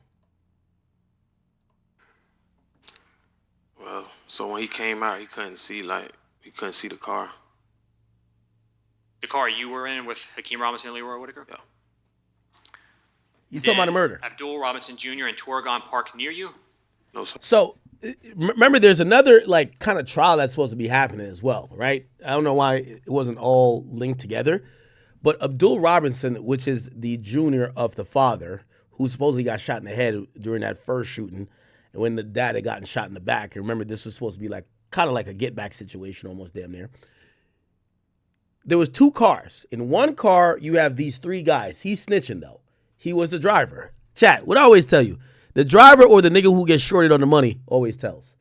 Well, so when he came out, he couldn't see the car. The car you were in with Hakeem Robinson and Leroy Whitaker? Yeah. You talking about a murder? Abdul Robinson Jr. and Torgon park near you? No, sir. So remember, there's another like kind of trial that's supposed to be happening as well, right? I don't know why it wasn't all linked together, but Abdul Robinson, which is the junior of the father, who supposedly got shot in the head during that first shooting, and when the dad had gotten shot in the back. And remember, this was supposed to be like kind of like a get back situation, almost damn near. There was two cars. In one car, you have these three guys. He's snitching though. He was the driver. Chat, what I always tell you, the driver or the nigga who gets shorted on the money always tells.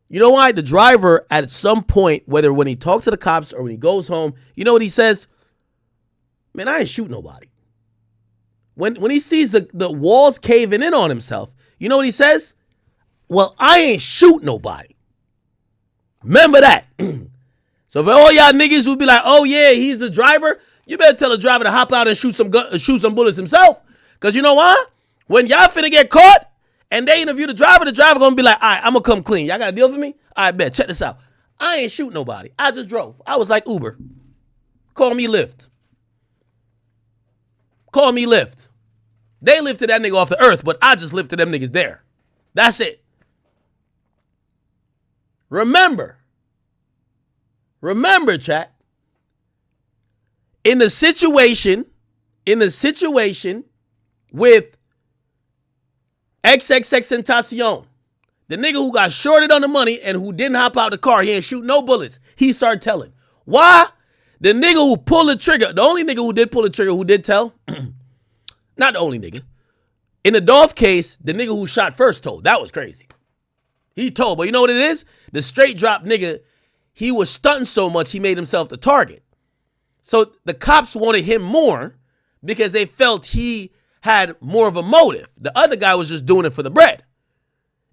You know why? The driver at some point, whether when he talks to the cops or when he goes home, you know what he says? Man, I ain't shoot nobody. When he sees the walls caving in on himself, you know what he says? Well, I ain't shoot nobody. Remember that. So for all y'all niggas who be like, oh yeah, he's the driver, you better tell the driver to hop out and shoot some bullets himself. Because you know why? When y'all finna get caught and they interview the driver gonna be like, all right, I'm gonna come clean. Y'all got a deal for me? All right, bet. Check this out. I ain't shoot nobody. I just drove. I was like Uber. Call me Lyft. Call me Lyft. They lifted that nigga off the earth, but I just lifted them niggas there. That's it. Remember, chat. In the situation with XXXTentacion, the nigga who got shorted on the money and who didn't hop out the car, he ain't shoot no bullets. He started telling. Why? The nigga who pulled the trigger, the only nigga who did pull the trigger, who did tell, not the only nigga. In the Dolph case, the nigga who shot first told. That was crazy. He told, but you know what it is? The straight drop nigga, he was stunting so much he made himself the target. So the cops wanted him more because they felt he had more of a motive. The other guy was just doing it for the bread.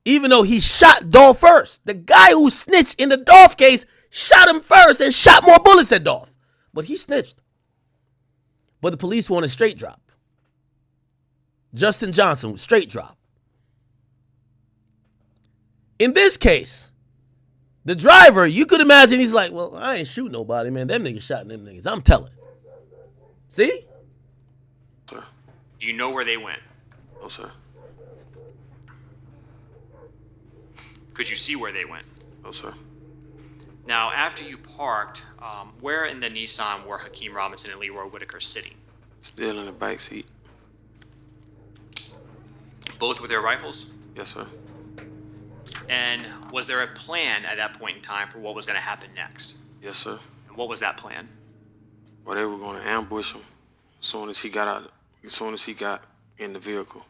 Even though he shot Dolph first. The guy who snitched in the Dolph case shot him first and shot more bullets at Dolph. But he snitched. But the police wanted straight drop. Justin Johnson, straight drop. In this case, the driver, you could imagine he's like, well, I ain't shoot nobody, man. Them niggas shot them niggas. I'm telling. See? Do you know where they went? No, sir. Could you see where they went? No, sir. Now, after you parked, where in the Nissan were Hakeem Robinson and Leroy Whitaker sitting? Still in the back seat. Both with their rifles? Yes, sir. And was there a plan at that point in time for what was going to happen next? Yes, sir. And what was that plan? Well, they were going to ambush him as soon as he got in the vehicle.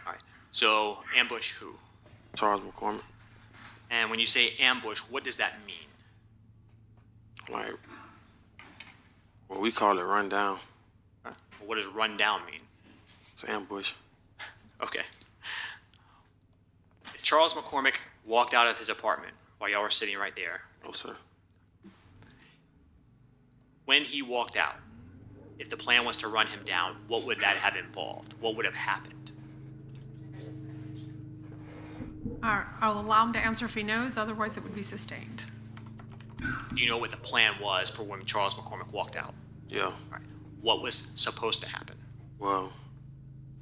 All right. So, ambush who? Charles McCormick. And when you say ambush, what does that mean? Like, well, we call it run down. What does run down mean? It's ambush. Okay. If Charles McCormick walked out of his apartment while y'all were sitting right there. No, sir. When he walked out, if the plan was to run him down, what would that have involved? What would have happened? I'll allow him to answer if he knows, otherwise it would be sustained. Do you know what the plan was for when Charles McCormick walked out? Yeah. All right. What was supposed to happen? Well,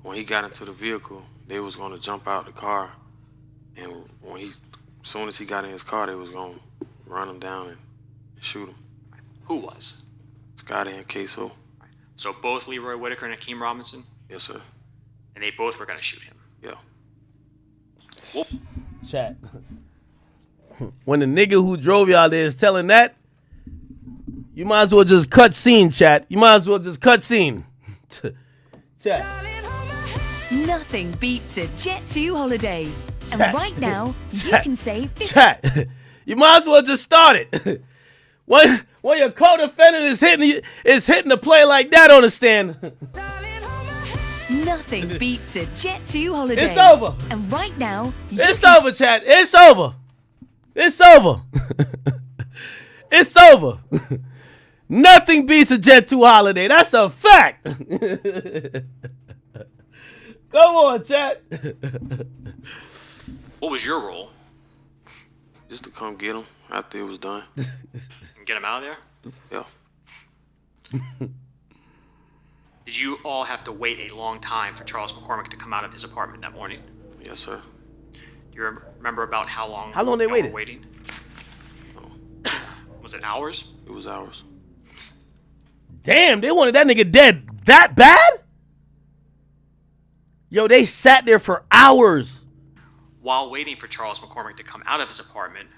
when he got into the vehicle, they was going to jump out the car, and as soon as he got in his car, they was going to run him down and shoot him. Who was? Scotty and Ksoo. So both Leroy Whitaker and Hakeem Robinson? Yes, sir. And they both were going to shoot him? Yeah. Whoop. Chat. When the nigga who drove y'all there is telling that, you might as well just cut scene, chat. You might as well just cut scene. Chat. Nothing beats a Jet2 holiday. And Chat. right now, you Chat. can save... Chat. You might as well just start it. When your co-defendant is hitting the play like that on the stand. Nothing beats a Jet2 holiday. It's over. And right now... It's over, chat. It's over. It's over. It's over. Nothing beats a Jet2 holiday. That's a fact. Come on, chat. What was your role? Just to come get him after it was done. And get him out of there? Yeah. Did you all have to wait a long time for Charles McCormick to come out of his apartment that morning? Yes, sir. Do you remember about how long? How long they y'all waited? were waiting? Was it hours? It was hours. Damn, they wanted that nigga dead that bad? Yo, they sat there for hours. While waiting for Charles McCormick to come out of his apartment,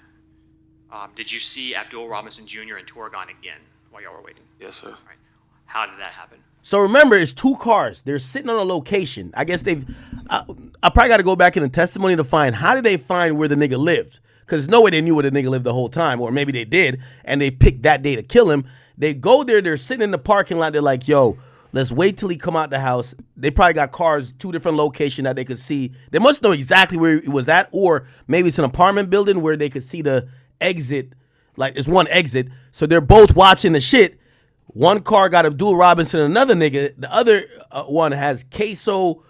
did you see Abdul Robinson Jr. and Torgon again while y'all were waiting? Yes, sir. All right. How did that happen? So remember, it's two cars. They're sitting on a location. I guess I probably got to go back in the testimony to find, how did they find where the nigga lived? Because there's no way they knew where the nigga lived the whole time. Or maybe they did, and they picked that day to kill him. They go there. They're sitting in the parking lot. They're like, yo, let's wait till he come out the house. They probably got cars, two different locations that they could see. They must know exactly where he was at. Or maybe it's an apartment building where they could see the exit. Like, it's one exit. So they're both watching the shit. One car got Abdul Robinson, another nigga. The other one has Ksoo,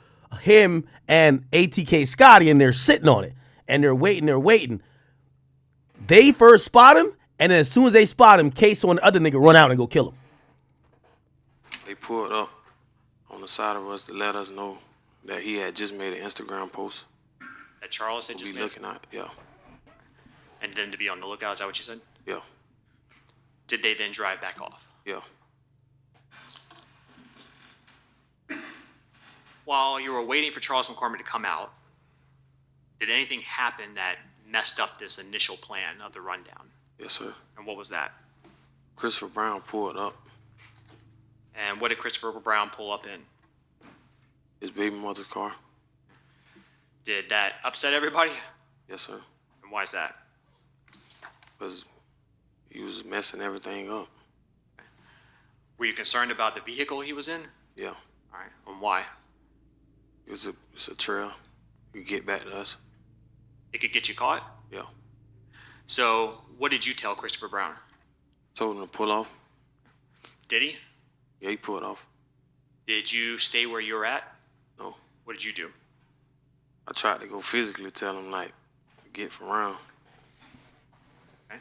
him, and ATK Scotty, and they're sitting on it. And they're waiting. They first spot him, and then as soon as they spot him, Ksoo and the other nigga run out and go kill him. They pulled up on the side of us to let us know that he had just made an Instagram post. That Charles had We'll just be made? looking at, yeah. And then to be on the lookout, is that what you said? Yeah. Did they then drive back off? Yeah. While you were waiting for Charles McCormick to come out, did anything happen that messed up this initial plan of the rundown? Yes, sir. And what was that? Christopher Brown pulled up. And what did Christopher Brown pull up in? His baby mother's car. Did that upset everybody? Yes, sir. And why is that? because he was messing everything up. Were you concerned about the vehicle he was in? Yeah, All right. And why? it's a trail. You get back to us. It could get you caught? Yeah. So what did you tell Christopher Brown? Told him to pull off. Did he? Yeah, he pulled off. Did you stay where you were at? No. What did you do? I tried to go physically tell him, like, get from around. Okay.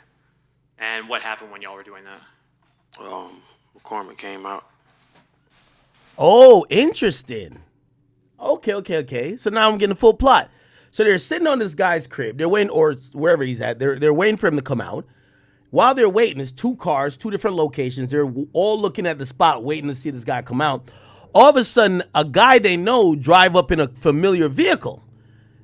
And what happened when y'all were doing that? McCormick came out. Oh, interesting. Okay. So now I'm getting the full plot. So they're sitting on this guy's crib. They're waiting, or wherever he's at. They're waiting for him to come out. While they're waiting, there's two cars, two different locations. They're all looking at the spot, waiting to see this guy come out. All of a sudden, a guy they know drive up in a familiar vehicle.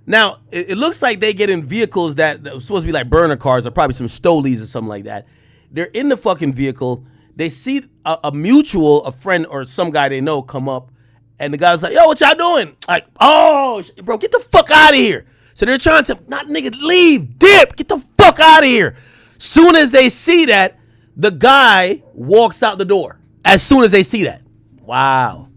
Now, it looks like they get in vehicles that are supposed to be like burner cars or probably some Stolies or something like that. They're in the fucking vehicle. They see a friend or some guy they know come up. And the guy's like, yo, what y'all doing? Like, oh, bro, get the fuck out of here. So they're trying to, not nigga, leave, dip, get the fuck out of here. Soon as they see that, the guy walks out the door. As soon as they see that. Wow.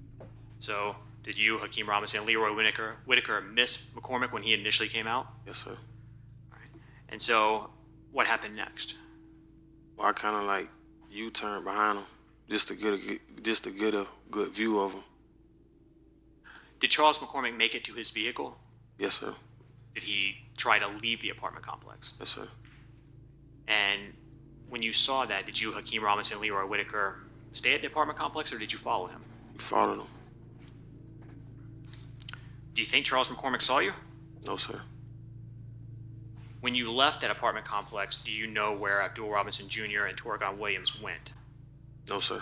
So did you, Hakeem Robinson, and Leroy Whitaker miss McCormick when he initially came out? Yes, sir. All right. And so what happened next? Well, I kind of like U-turned behind him just to get a good view of him. Did Charles McCormick make it to his vehicle? Yes, sir. Did he try to leave the apartment complex? Yes, sir. And when you saw that, did you, Hakeem Robinson, and Leroy Whitaker, stay at the apartment complex, or did you follow him? We followed him. Do you think Charles McCormick saw you? No, sir. When you left that apartment complex, do you know where Abdul Robinson Jr. and Torgon Williams went? No, sir.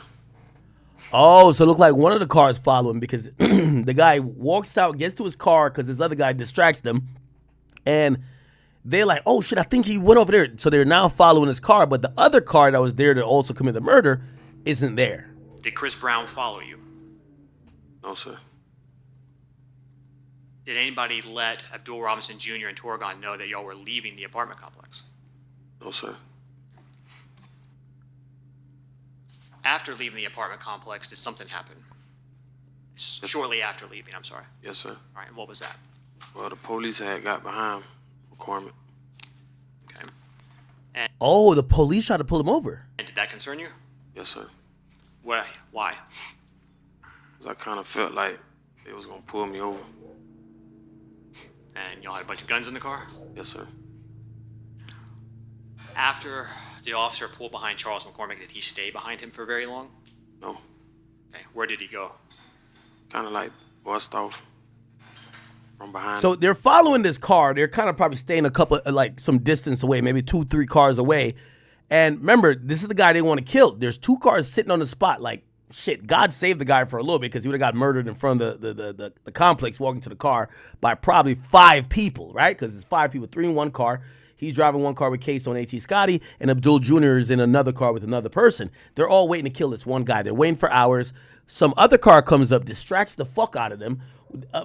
Oh, so it looked like one of the cars followed him because the guy walks out, gets to his car because this other guy distracts them. And they're like, oh, shit, I think he went over there. So they're now following his car. But the other car that was there to also commit the murder isn't there. Did Chris Brown follow you? No, sir. Did anybody let Abdul Robinson Jr. and Torgon know that y'all were leaving the apartment complex? No, sir. After leaving the apartment complex, did something happen? Shortly after leaving, I'm sorry. Yes, sir. All right, and what was that? Well, the police had got behind McCormick. Okay. Oh, the police tried to pull him over. And did that concern you? Yes, sir. Why? Because I kind of felt like they was going to pull me over. And y'all had a bunch of guns in the car? Yes, sir. After the officer pulled behind Charles McCormick, did he stay behind him for very long? No. Okay, where did he go? Kind of like bust off from behind. So they're following this car. They're kind of probably staying a couple, like some distance away, maybe 2-3 cars away. And remember, this is the guy they want to kill. There's 2 cars sitting on the spot. Like, shit, God saved the guy for a little bit because he would have got murdered in front of the complex walking to the car by probably 5 people, right? Because it's 5 people, 3 in one car. He's driving one car with Ksoo and A.T. Scotty, and Abdul Jr. is in another car with another person. They're all waiting to kill this one guy. They're waiting for hours. Some other car comes up, distracts the fuck out of them.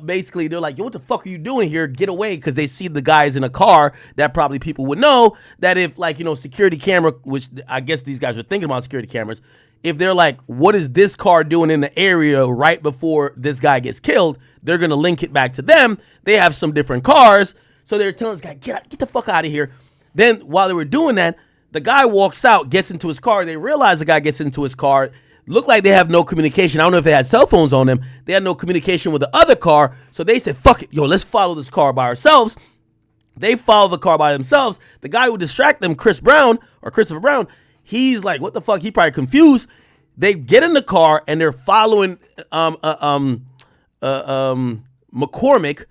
Basically, they're like, yo, what the fuck are you doing here? Get away, because they see the guys in a car that probably people would know that if, like, you know, security camera, which I guess these guys were thinking about security cameras, if they're like, what is this car doing in the area right before this guy gets killed, they're going to link it back to them. They have some different cars. So they're telling this guy, get the fuck out of here. Then while they were doing that, the guy walks out, gets into his car. They realize the guy gets into his car. Look like they have no communication. I don't know if they had cell phones on them. They had no communication with the other car. So they said, fuck it. Yo, let's follow this car by ourselves. They follow the car by themselves. The guy who distracted them, Christopher Brown, he's like, what the fuck? He probably confused. They get in the car and they're following McCormick.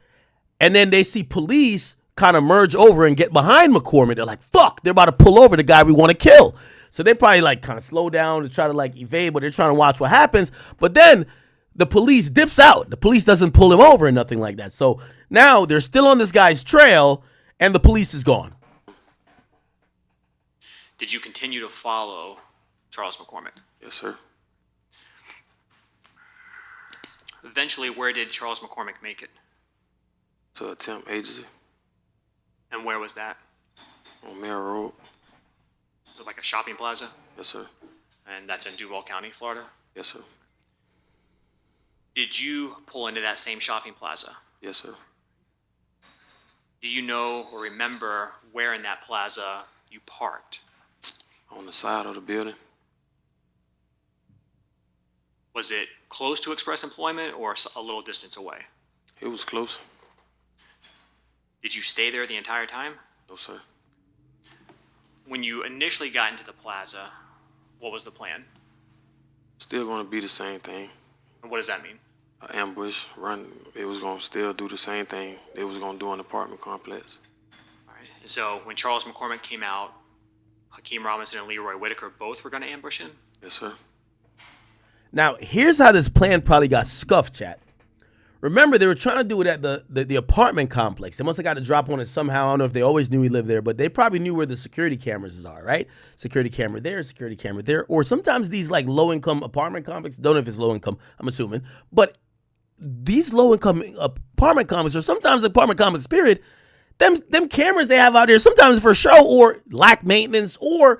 And then they see police kind of merge over and get behind McCormick. They're like, fuck, they're about to pull over the guy we want to kill. So they probably like kind of slow down to try to like evade, but they're trying to watch what happens. But then the police dips out. The police doesn't pull him over and nothing like that. So now they're still on this guy's trail and the police is gone. Did you continue to follow Charles McCormick? Yes, sir. Eventually, where did Charles McCormick make it? To a temp agency. And where was that? On Mill Road. Is it like a shopping plaza? Yes, sir. And that's in Duval County, Florida? Yes, sir. Did you pull into that same shopping plaza? Yes, sir. Do you know or remember where in that plaza you parked? On the side of the building. Was it close to Express Employment or a little distance away? It was close. Did you stay there the entire time? No, sir. When you initially got into the plaza, what was the plan? Still going to be the same thing. And what does that mean? An ambush, run. It was going to still do the same thing they was going to do in the apartment complex. All right. And so when Charles McCormick came out, Hakeem Robinson and Leroy Whitaker both were going to ambush him? Yes, sir. Now, here's how this plan probably got scuffed, chat. Remember, they were trying to do it at the apartment complex. They must have got a drop on it somehow. I don't know if they always knew he lived there, but they probably knew where the security cameras are, right? Security camera there, security camera there. Or sometimes these like low-income apartment complexes, don't know if it's low-income, I'm assuming, but these low-income apartment complexes, or sometimes apartment complexes, period, them cameras they have out there, sometimes for show or lack maintenance, or,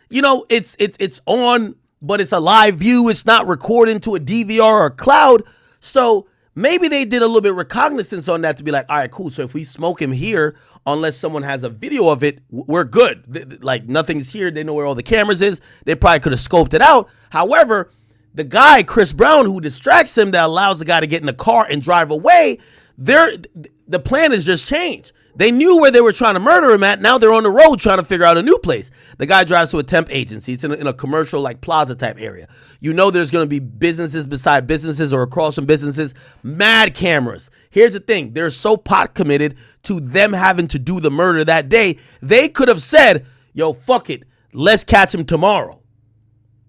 you know, it's on, but it's a live view. It's not recording to a DVR or a cloud. So maybe they did a little bit of recognizance on that to be like, all right, cool. So if we smoke him here, unless someone has a video of it, we're good. Like nothing's here. They know where all the cameras is. They probably could have scoped it out. However, the guy, Chris Brown, who distracts him, that allows the guy to get in the car and drive away, the plan has just changed. They knew where they were trying to murder him at. Now they're on the road trying to figure out a new place. The guy drives to a temp agency. It's in a commercial like plaza type area. You know there's going to be businesses beside businesses or across from businesses. Mad cameras. Here's the thing. They're so pot committed to them having to do the murder that day. They could have said, yo, fuck it. Let's catch him tomorrow.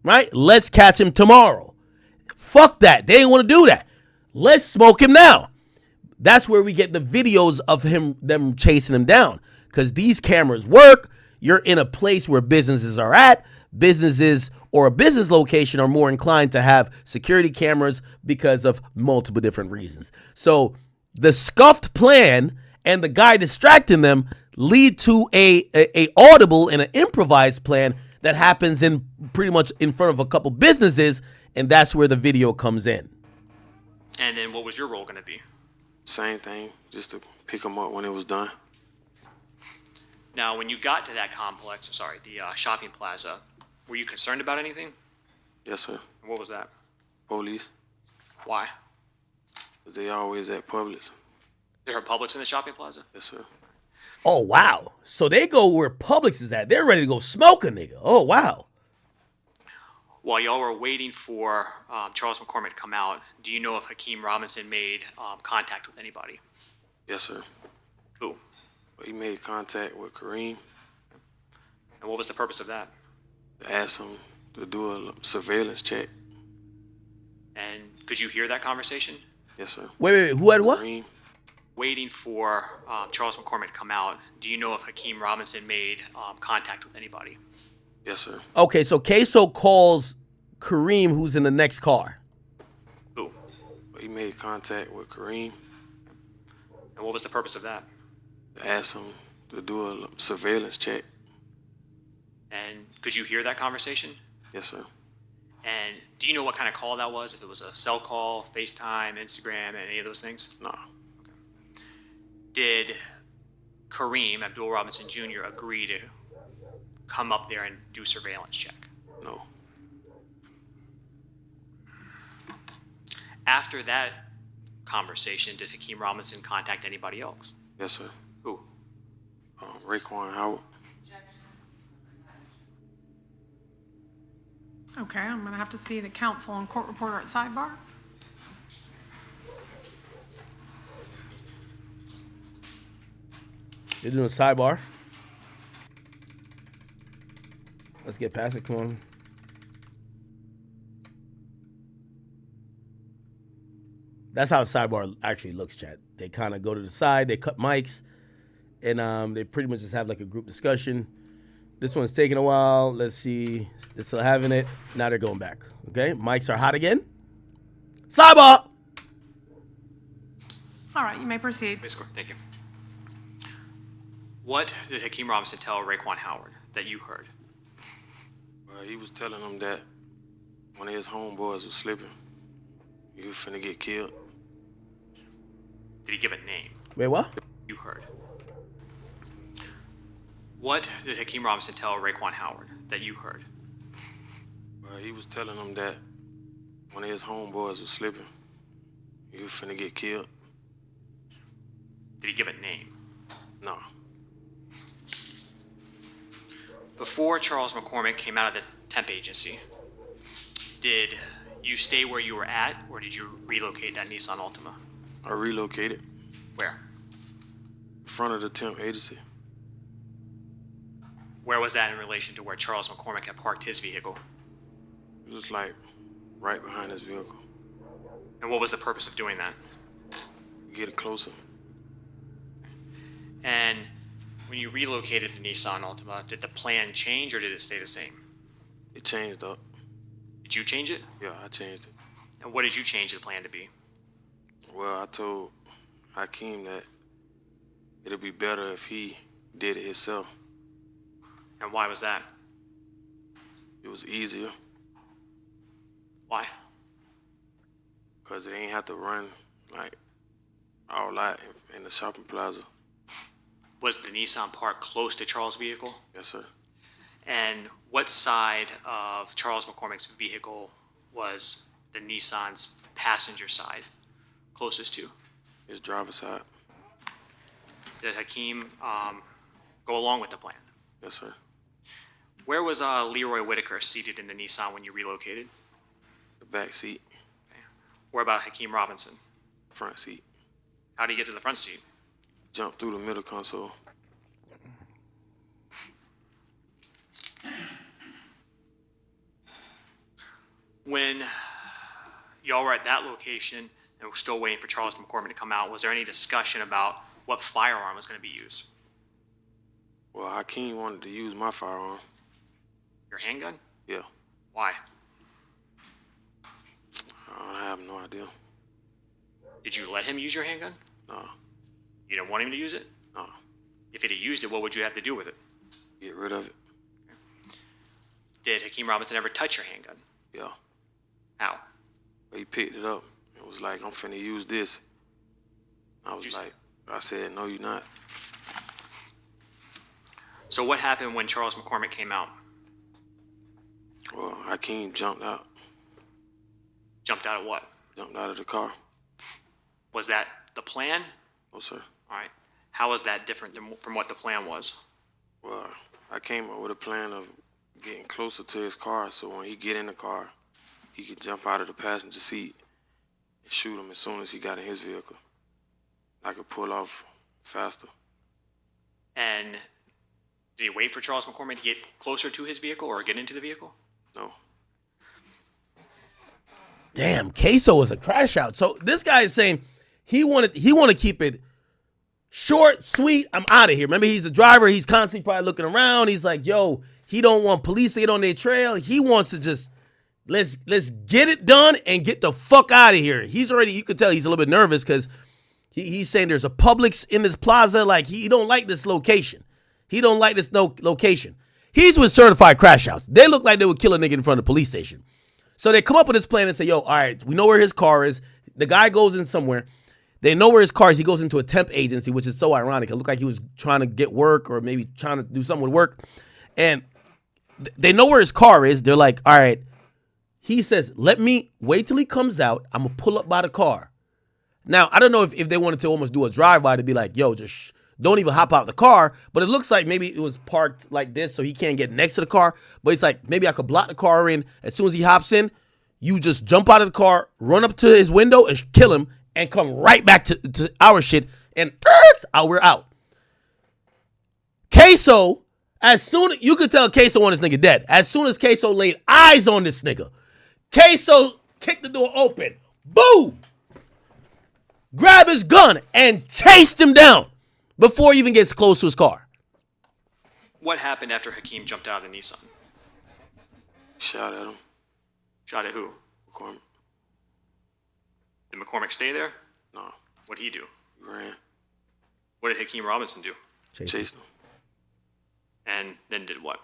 Right? Let's catch him tomorrow. Fuck that. They didn't want to do that. Let's smoke him now. That's where we get the videos of them chasing him down, because these cameras work. You're in a place where businesses are at. Businesses or a business location are more inclined to have security cameras because of multiple different reasons. So the scuffed plan and the guy distracting them lead to a audible and an improvised plan that happens in pretty much in front of a couple businesses, and that's where the video comes in. And then what was your role going to be? Same thing, just to pick them up when it was done. Now, when you got to that complex, the shopping plaza, were you concerned about anything? Yes, sir. And what was that? Police. Why? They always at Publix. There are Publix in the shopping plaza? Yes, sir. Oh, wow. So they go where Publix is at. They're ready to go smoke a nigga. Oh, wow. While y'all were waiting for Charles McCormick to come out, do you know if Hakeem Robinson made contact with anybody? Yes, sir. Who? He made contact with Kareem. And what was the purpose of that? To ask him to do a surveillance check. And could you hear that conversation? Yes, sir. Wait. Who had what? Kareem. Waiting for Charles McCormick to come out, do you know if Hakeem Robinson made contact with anybody? Yes, sir. Okay, so Ksoo calls Kareem, who's in the next car. Who? He made contact with Kareem. And what was the purpose of that? To ask him to do a surveillance check. And could you hear that conversation? Yes, sir. And do you know what kind of call that was? If it was a cell call, FaceTime, Instagram, any of those things? No. Okay. Did Kareem Abdul Robinson Jr. agree to come up there and do a surveillance check? No. After that conversation, did Hakeem Robinson contact anybody else? Yes, sir. Who? Raekwon Howard. Okay, I'm going to have to see the counsel and court reporter at sidebar. They're doing a sidebar. Let's get past it. Come on. That's how a sidebar actually looks, chat. They kind of go to the side, they cut mics, and they pretty much just have like a group discussion. This one's taking a while. Let's see. They're still having it. Now they're going back. Okay, mics are hot again. Sidebar! All right, you may proceed. Thank you. What did Hakeem Robinson tell Raekwon Howard that you heard? He was telling them that one of his homeboys was slipping. He was finna get killed. Did he give a name? Wait, what? You heard. What did Hakeem Robinson tell Raekwon Howard that you heard? He was telling them that one of his homeboys was slipping. He was finna get killed. Did he give a name? No. Before Charles McCormick came out of the temp agency, did you stay where you were at, or did you relocate that Nissan Altima? I relocated. Where? In front of the temp agency. Where was that in relation to where Charles McCormick had parked his vehicle? It was like right behind his vehicle. And what was the purpose of doing that? Get it closer. And when you relocated the Nissan Altima, did the plan change or did it stay the same? It changed up. Did you change it? Yeah, I changed it. And what did you change the plan to be? Well, I told Hakeem that it'd be better if he did it himself. And why was that? It was easier. Why? Because they ain't have to run like all that in the shopping plaza. Was the Nissan parked close to Charles' vehicle? Yes, sir. And what side of Charles McCormick's vehicle was the Nissan's passenger side closest to? His driver's side. Did Hakeem go along with the plan? Yes, sir. Where was Leroy Whitaker seated in the Nissan when you relocated? The back seat. Okay. Where about Hakeem Robinson? Front seat. How did he get to the front seat? Jumped through the middle console. When y'all were at that location and were still waiting for Charles McCormick to come out, was there any discussion about what firearm was going to be used? Well, Hakeem wanted to use my firearm. Your handgun? Yeah. Why? I have no idea. Did you let him use your handgun? No. You didn't want him to use it? No. If he'd used it, what would you have to do with it? Get rid of it. Did Hakeem Robinson ever touch your handgun? Yeah. How? But he picked it up. It was like, I'm finna use this. I was like, I said, no, you're not. So what happened when Charles McCormick came out? Well, Hakeem jumped out. Jumped out of what? Jumped out of the car. Was that the plan? No, sir. All right. How was that different from what the plan was? Well, I came up with a plan of getting closer to his car so when he get in the car, he could jump out of the passenger seat and shoot him as soon as he got in his vehicle. I could pull off faster. And did he wait for Charles McCormick to get closer to his vehicle or get into the vehicle? No. Damn, Ksoo was a crash out. So this guy is saying he want to keep it short, sweet. I'm out of here. Remember, he's the driver. He's constantly probably looking around. He's like, yo, he don't want police to get on their trail. He wants to just let's get it done and get the fuck out of here. He's already, you could tell he's a little bit nervous because he's saying there's a Publix in this plaza. Like he don't like this location. He don't like this location. He's with certified crash outs. They look like they would kill a nigga in front of the police station. So they come up with this plan and say, yo, all right, we know where his car is. The guy goes in somewhere. They know where his car is. He goes into a temp agency, which is so ironic. It looked like he was trying to get work or maybe trying to do something with work. And they know where his car is. They're like, all right. He says, let me wait till he comes out. I'm going to pull up by the car. Now, I don't know if they wanted to almost do a drive-by to be like, yo, just don't even hop out the car. But it looks like maybe it was parked like this so he can't get next to the car. But it's like, maybe I could block the car in. As soon as he hops in, you just jump out of the car, run up to his window and kill him and come right back to our shit. And we're out. Ksoo, as soon as you could tell Ksoo on this nigga dead. As soon as Ksoo laid eyes on this nigga, Ksoo kicked the door open. Boom! Grab his gun and chased him down before he even gets close to his car. What happened after Hakeem jumped out of the Nissan? Shot at him. Shot at who? McCormick. Did McCormick stay there? No. What'd he do? He ran. What did Hakeem Robinson do? Chased him. And then did what?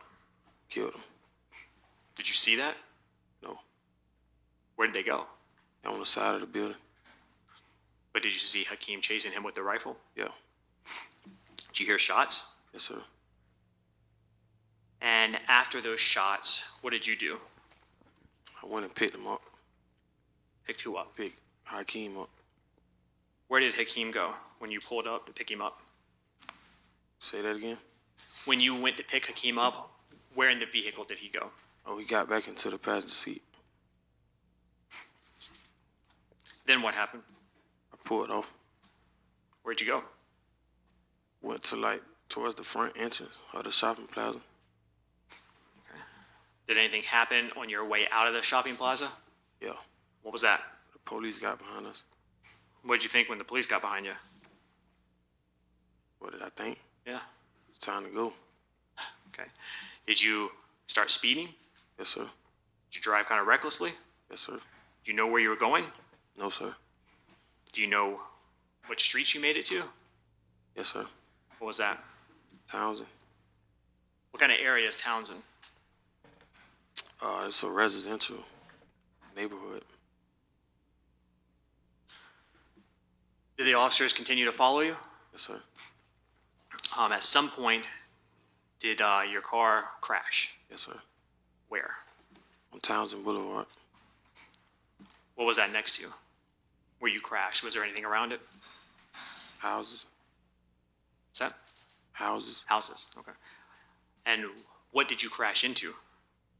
Killed him. Did you see that? No. Where did they go? On the side of the building. But did you see Hakeem chasing him with the rifle? Yeah. Did you hear shots? Yes, sir. And after those shots, what did you do? I went and picked him up. Picked who up? Picked Hakeem up. Where did Hakeem go when you pulled up to pick him up? Say that again? When you went to pick Hakeem up, where in the vehicle did he go? Oh, he got back into the passenger seat. Then what happened? I pulled off. Where'd you go? Went to like towards the front entrance of the shopping plaza. Did anything happen on your way out of the shopping plaza? Yeah. What was that? The police got behind us. What did you think when the police got behind you? What did I think? Yeah. It's time to go. Okay. Did you start speeding? Yes, sir. Did you drive kind of recklessly? Yes, sir. Do you know where you were going? No, sir. Do you know what streets you made it to? Yes, sir. What was that? Townsend. What kind of area is Townsend? It's a residential neighborhood. Did the officers continue to follow you? Yes, sir. At some point, did your car crash? Yes, sir. Where? On Townsend Boulevard. What was that next to? Where you crashed? Was there anything around it? Houses. What's that? Houses. Houses, okay. And what did you crash into?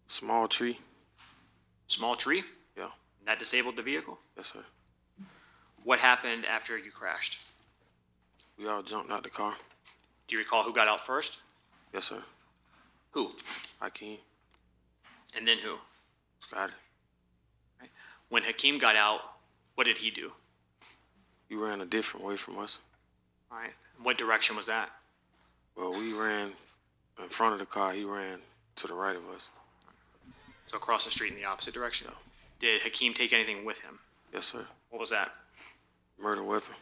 Small tree. Small tree? Yeah. And that disabled the vehicle? Yes, sir. What happened after you crashed? We all jumped out the car. Do you recall who got out first? Yes, sir. Who? Hakeem. And then who? Scotty. Right. When Hakeem got out, what did he do? He ran a different way from us. All right. What direction was that? Well, we ran in front of the car. He ran to the right of us. So across the street in the opposite direction? Yeah. Did Hakeem take anything with him? Yes, sir. What was that? Murder weapon.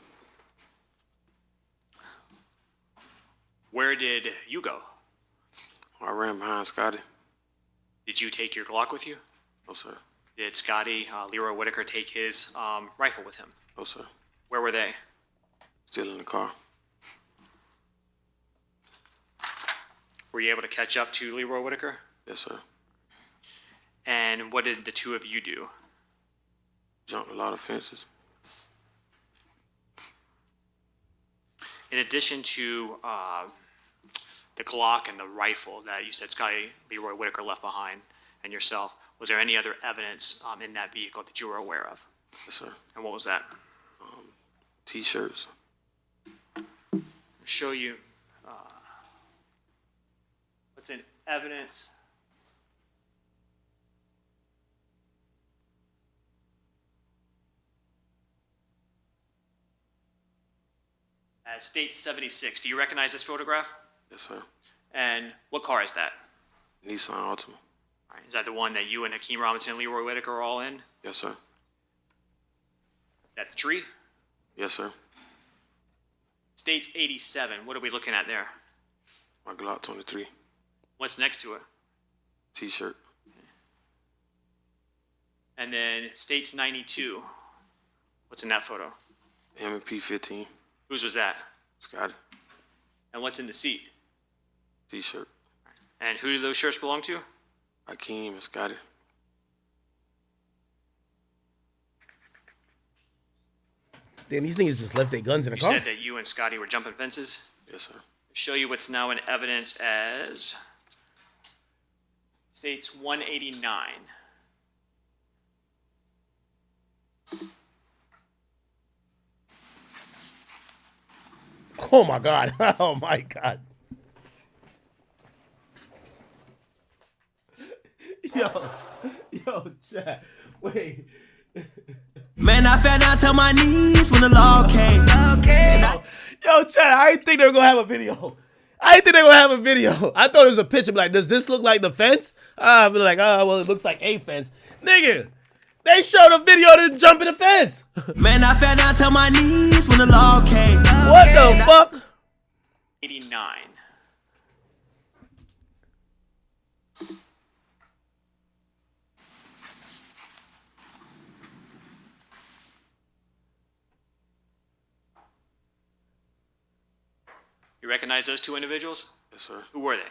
Where did you go? I ran behind Scotty. Did you take your Glock with you? No, sir. Did Scotty, Leroy Whitaker, take his rifle with him? No, sir. Where were they? Still in the car. Were you able to catch up to Leroy Whitaker? Yes, sir. And what did the two of you do? Jumped a lot of fences. In addition to the Glock and the rifle that you said Scotty Leroy Whitaker left behind and yourself, was there any other evidence in that vehicle that you were aware of? Yes, sir. And what was that? T-shirts. Show you what's in evidence. State 76. Do you recognize this photograph? Yes, sir. And what car is that? Nissan Altima. All right, is that the one that you and Hakeem Robinson and Leroy Whitaker are all in? Yes, sir. That the tree? Yes, sir. State's 87. What are we looking at there? My Glock 23. What's next to it? T-shirt. And then State's 92. What's in that photo? M&P 15. Whose was that? Scotty. And what's in the seat? T-shirt. And who do those shirts belong to? Hakeem and Scotty. Damn, these niggas just left their guns in the car. You said that you and Scotty were jumping fences? Yes, sir. Show you what's now in evidence as State's 189. Oh my God. Oh my God. Yo, chat. Wait. Man, I fell down to my knees when the law came. Yo, chat, I didn't think they were gonna have a video. I thought it was a picture. Like, does this look like the fence? I'd be like, oh, well, it looks like a fence. Nigga, they showed a video of them jumping the fence. Man, I fell down to my knees when the law came. What the fuck? 89. You recognize those two individuals? Yes, sir. Who were they?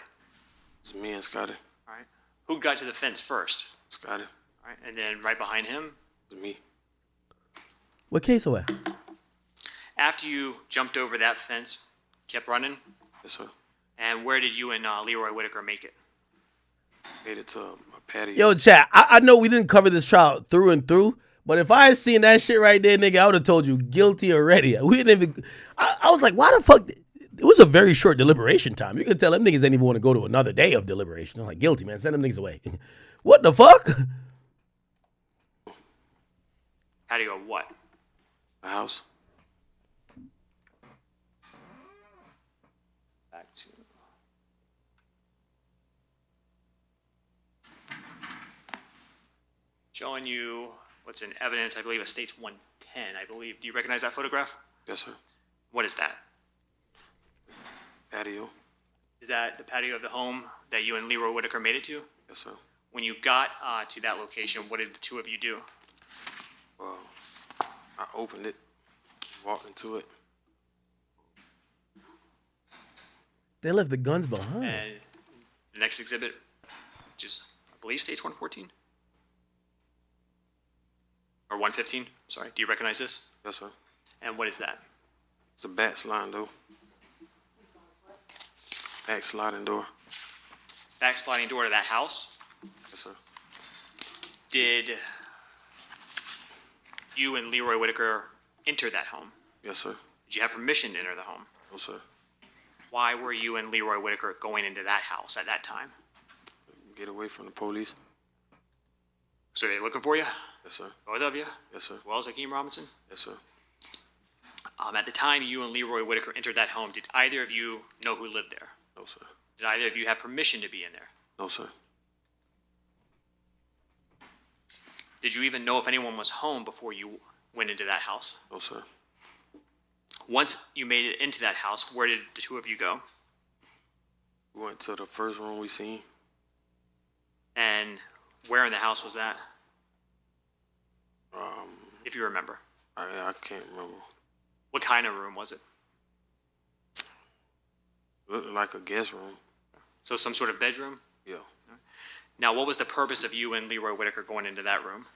It's me and Scotty. All right. Who got to the fence first? Scotty. All right. And then right behind him? It's me. What Ksoo at? After you jumped over that fence, kept running, Yes, sir. and where did you and Leroy Whitaker make it? Made it to a patio. Yo, chat, I know we didn't cover this trial through and through, but if I had seen that shit right there, nigga, I would have told you guilty already. We didn't even. I was like, why the fuck? It was a very short deliberation time. You could tell them niggas didn't even want to go to another day of deliberation. I'm like, guilty, man. Send them niggas away. What the fuck? How do you go what? The house. Back to. Showing you what's in evidence. I believe it states 110. I believe. Do you recognize that photograph? Yes, sir. What is that? Patio. Is that the patio of the home that you and Leroy Whitaker made it to? Yes, sir. When you got to that location, what did the two of you do? Well, I opened it, walked into it. They left the guns behind. And the next exhibit, which is, I believe, states 114? Or 115, sorry. Do you recognize this? Yes, sir. And what is that? It's a back sliding door. Back sliding door. Back sliding door to that house? Yes, sir. Did you and Leroy Whitaker enter that home? Yes, sir. Did you have permission to enter the home? No, sir. Why were you and Leroy Whitaker going into that house at that time? Get away from the police. So they looking for you? Yes, sir. Both of you? Yes, sir. As well as Hakeem Robinson? Yes, sir. At the time you and Leroy Whitaker entered that home, did either of you know who lived there? No, sir. Did either of you have permission to be in there? No, sir. Did you even know if anyone was home before you went into that house? No, sir. Once you made it into that house, where did the two of you go? We went to the first room we seen. And where in the house was that? If you remember. I can't remember. What kind of room was it? Looked like a guest room. So some sort of bedroom? Yeah. Now, what was the purpose of you and Leroy Whitaker going into that room?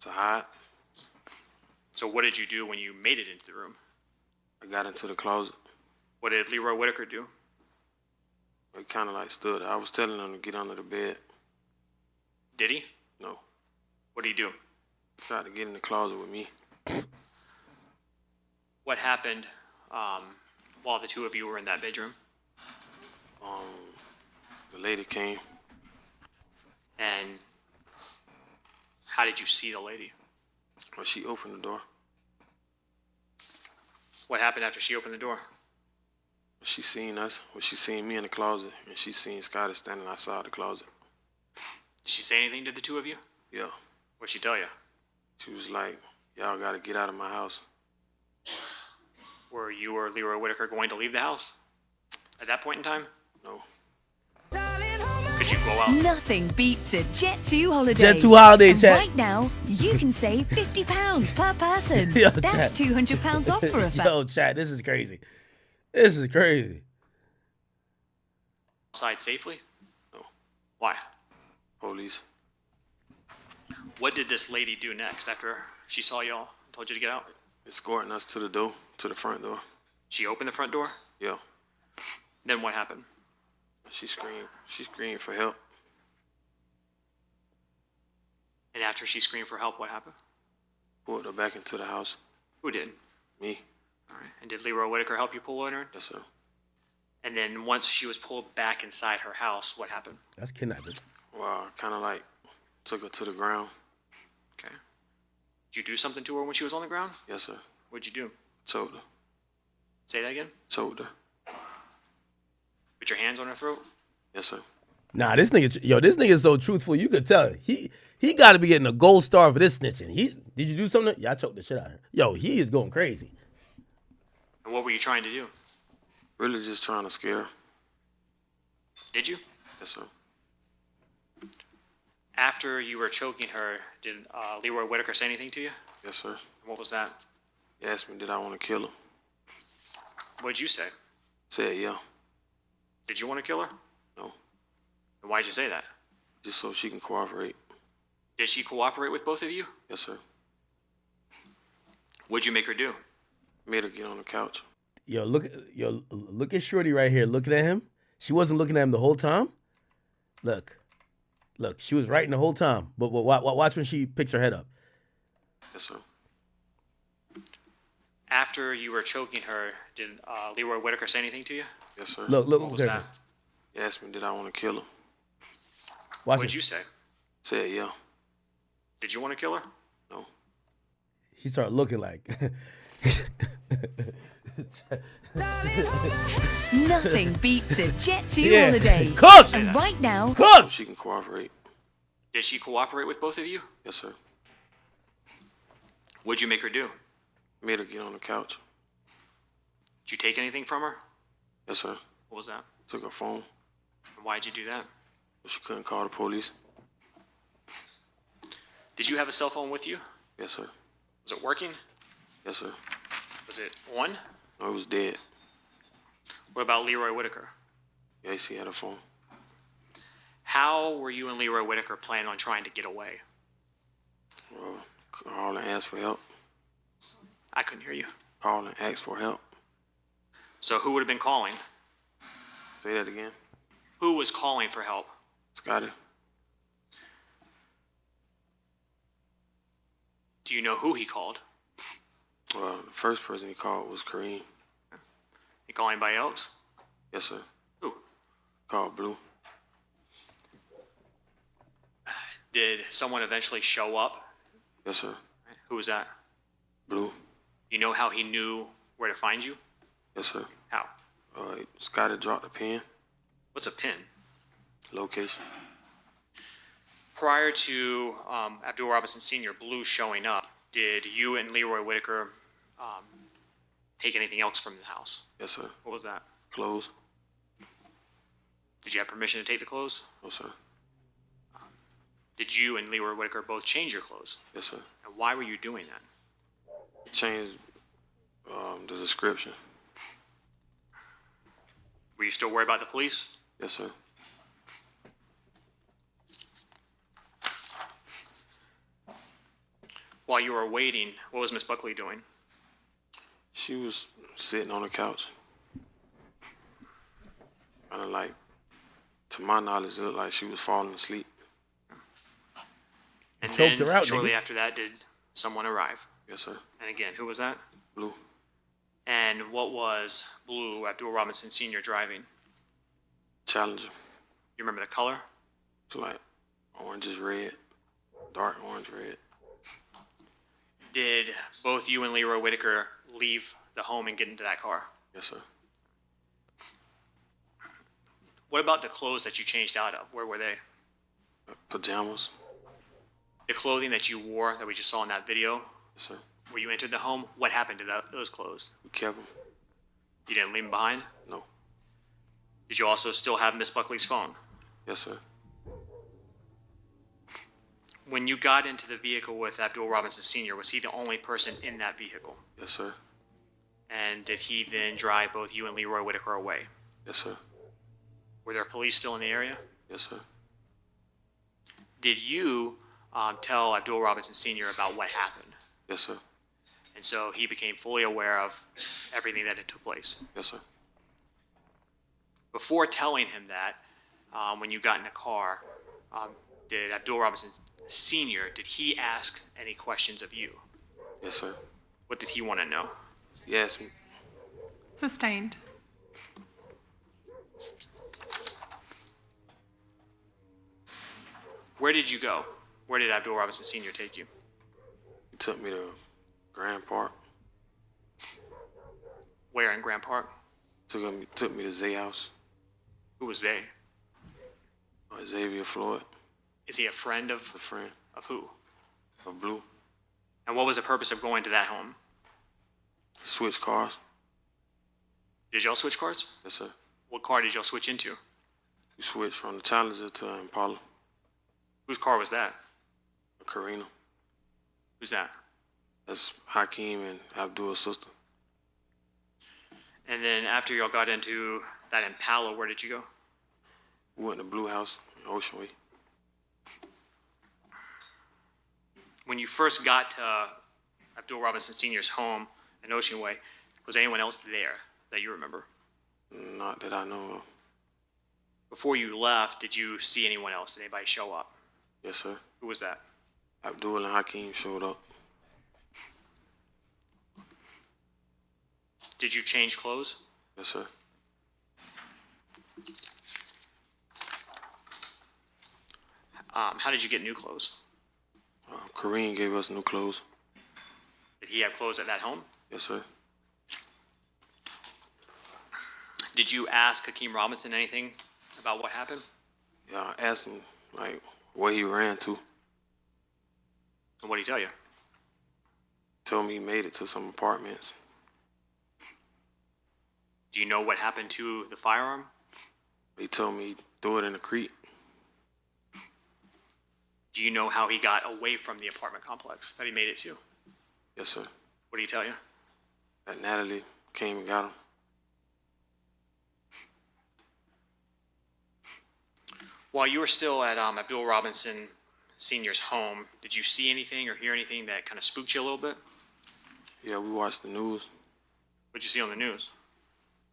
To hide. So what did you do when you made it into the room? I got into the closet. What did Leroy Whitaker do? He kind of like stood. I was telling him to get under the bed. Did he? No. What did he do? Tried to get in the closet with me. What happened while the two of you were in that bedroom? The lady came. And how did you see the lady? Well, she opened the door. What happened after she opened the door? She seen us. Well, she seen me in the closet, and she seen Scotty standing outside the closet. Did she say anything to the two of you? Yeah. What'd she tell you? She was like, y'all got to get out of my house. Were you or Leroy Whitaker going to leave the house at that point in time? No. Could you go out? Nothing beats a Jet2 holiday. Jet2 holiday, And chat. right now, you can save £50 per person. Yo, That's chat. £200 off for a family. Yo, chat, this is crazy. This is crazy. Outside safely? No. Why? Police. What did this lady do next after she saw y'all and told you to get out? Escorting us to the door, to the front door. She opened the front door? Yeah. Then what happened? She screamed. She screamed for help. And after she screamed for help, what happened? Pulled her back into the house. Who did? Me. All right. And did Leroy Whitaker help you pull her in? Yes, sir. And then once she was pulled back inside her house, what happened? That's kidnapping. Well, I kind of like took her to the ground. Okay. Did you do something to her when she was on the ground? Yes, sir. What'd you do? Told her. Say that again? Told her. Put your hands on her throat? Yes, sir. Nah, this nigga is so truthful. You could tell he got to be getting a gold star for this snitching. Did you do something? Yeah, I choked the shit out of her. Yo, he is going crazy. And what were you trying to do? Really just trying to scare her. Did you? Yes, sir. After you were choking her, did Leroy Whitaker say anything to you? Yes, sir. What was that? He asked me, did I want to kill her? What'd you say? Said yeah. Did you want to kill her? No. And why'd you say that? Just so she can cooperate. Did she cooperate with both of you? Yes, sir. What'd you make her do? Made her get on the couch. Look at Shorty right here looking at him. She wasn't looking at him the whole time. Look, she was writing the whole time. But watch when she picks her head up. Yes, sir. After you were choking her, did Leroy Whitaker say anything to you? Yes, sir. Look, What was okay. that? He asked me, did I want to kill her? Watch What'd this. you say? Said yeah. Did you want to kill her? No. He started looking like. Nothing beats a Jet 2 Yeah. holiday. Cook! And right now, So she can cooperate. Did she cooperate with both of you? Yes, sir. What'd you make her do? Made her get on the couch. Did you take anything from her? Yes, sir. What was that? Took her phone. And why'd you do that? She couldn't call the police. Did you have a cell phone with you? Yes, sir. Was it working? Yes, sir. Was it on? No, it was dead. What about Leroy Whitaker? Yes, he had a phone. How were you and Leroy Whitaker planning on trying to get away? Well, call and ask for help. I couldn't hear you. Call and ask for help. So who would have been calling? Say that again. Who was calling for help? Scotty. Do you know who he called? Well, the first person he called was Kareem. He call anybody else? Yes, sir. Who? Called Blue. Did someone eventually show up? Yes, sir. Who was that? Blue. You know how he knew where to find you? Yes, sir. How? Scotty dropped a pin. What's a pin? Location. Prior to Abdul Robinson Sr., Blue showing up, did you and Leroy Whitaker take anything else from the house? Yes, sir. What was that? Clothes. Did you have permission to take the clothes? No, sir. Did you and Leroy Whitaker both change your clothes? Yes, sir. And why were you doing that? Changed the description. Were you still worried about the police? Yes, sir. While you were waiting, what was Miss Buckley doing? She was sitting on the couch. Kind of like, to my knowledge, it looked like she was falling asleep. And choked then, her out, shortly nigga. after that, did someone arrive? Yes, sir. And again, who was that? Blue. And what was Blue Abdul Robinson Sr. driving? Challenger. You remember the color? It's like orange is red, dark orange red. Did both you and Leroy Whitaker leave the home and get into that car? Yes, sir. What about the clothes that you changed out of? Where were they? Pajamas. The clothing that you wore that we just saw in that video, Yes, sir. where you entered the home, what happened to those clothes? We kept them. You didn't leave them behind? No. Did you also still have Miss Buckley's phone? Yes, sir. When you got into the vehicle with Abdul Robinson Sr., was he the only person in that vehicle? Yes, sir. And did he then drive both you and Leroy Whitaker away? Yes, sir. Were there police still in the area? Yes, sir. Did you tell Abdul Robinson Sr. about what happened? Yes, sir. And so he became fully aware of everything that had took place. Yes, sir. Before telling him that, when you got in the car, did Abdul Robinson Sr., did he ask any questions of you? Yes, sir. What did he want to know? He asked me. Sustained. Where did you go? Where did Abdul Robinson Sr. take you? He took me to Grand Park. Where in Grant Park? Took me to Zay House. Who was they? Xavier Floyd. Is he a friend of A friend of who? of Blue. And what was the purpose of going to that home? Switched cars. Did y'all switch cars? Yes, sir. What car did y'all switch into? We switched from the Challenger to Impala. Whose car was that? A Karina. Who's that? That's Hakeem and Abdul's sister. And then after y'all got into that Impala, where did you go? We went to Blue House in Ocean Way. When you first got to Abdul Robinson Sr.'s home in Ocean Way, was anyone else there that you remember? Not that I know of. Before you left, did you see anyone else? Did anybody show up? Yes, sir. Who was that? Abdul and Hakeem showed up. Did you change clothes? Yes, sir. How did you get new clothes? Kareem gave us new clothes. Did he have clothes at that home? Yes, sir. Did you ask Hakeem Robinson anything about what happened? Yeah, I asked him, like, where he ran to. And what did he tell you? Told me he made it to some apartments. Do you know what happened to the firearm? He told me he threw it in the creek. Do you know how he got away from the apartment complex that he made it to? Yes, sir. What did he tell you? That Natalie came and got him. While you were still at Abdul Robinson Sr.'s home, did you see anything or hear anything that kind of spooked you a little bit? Yeah, we watched the news. What'd you see on the news?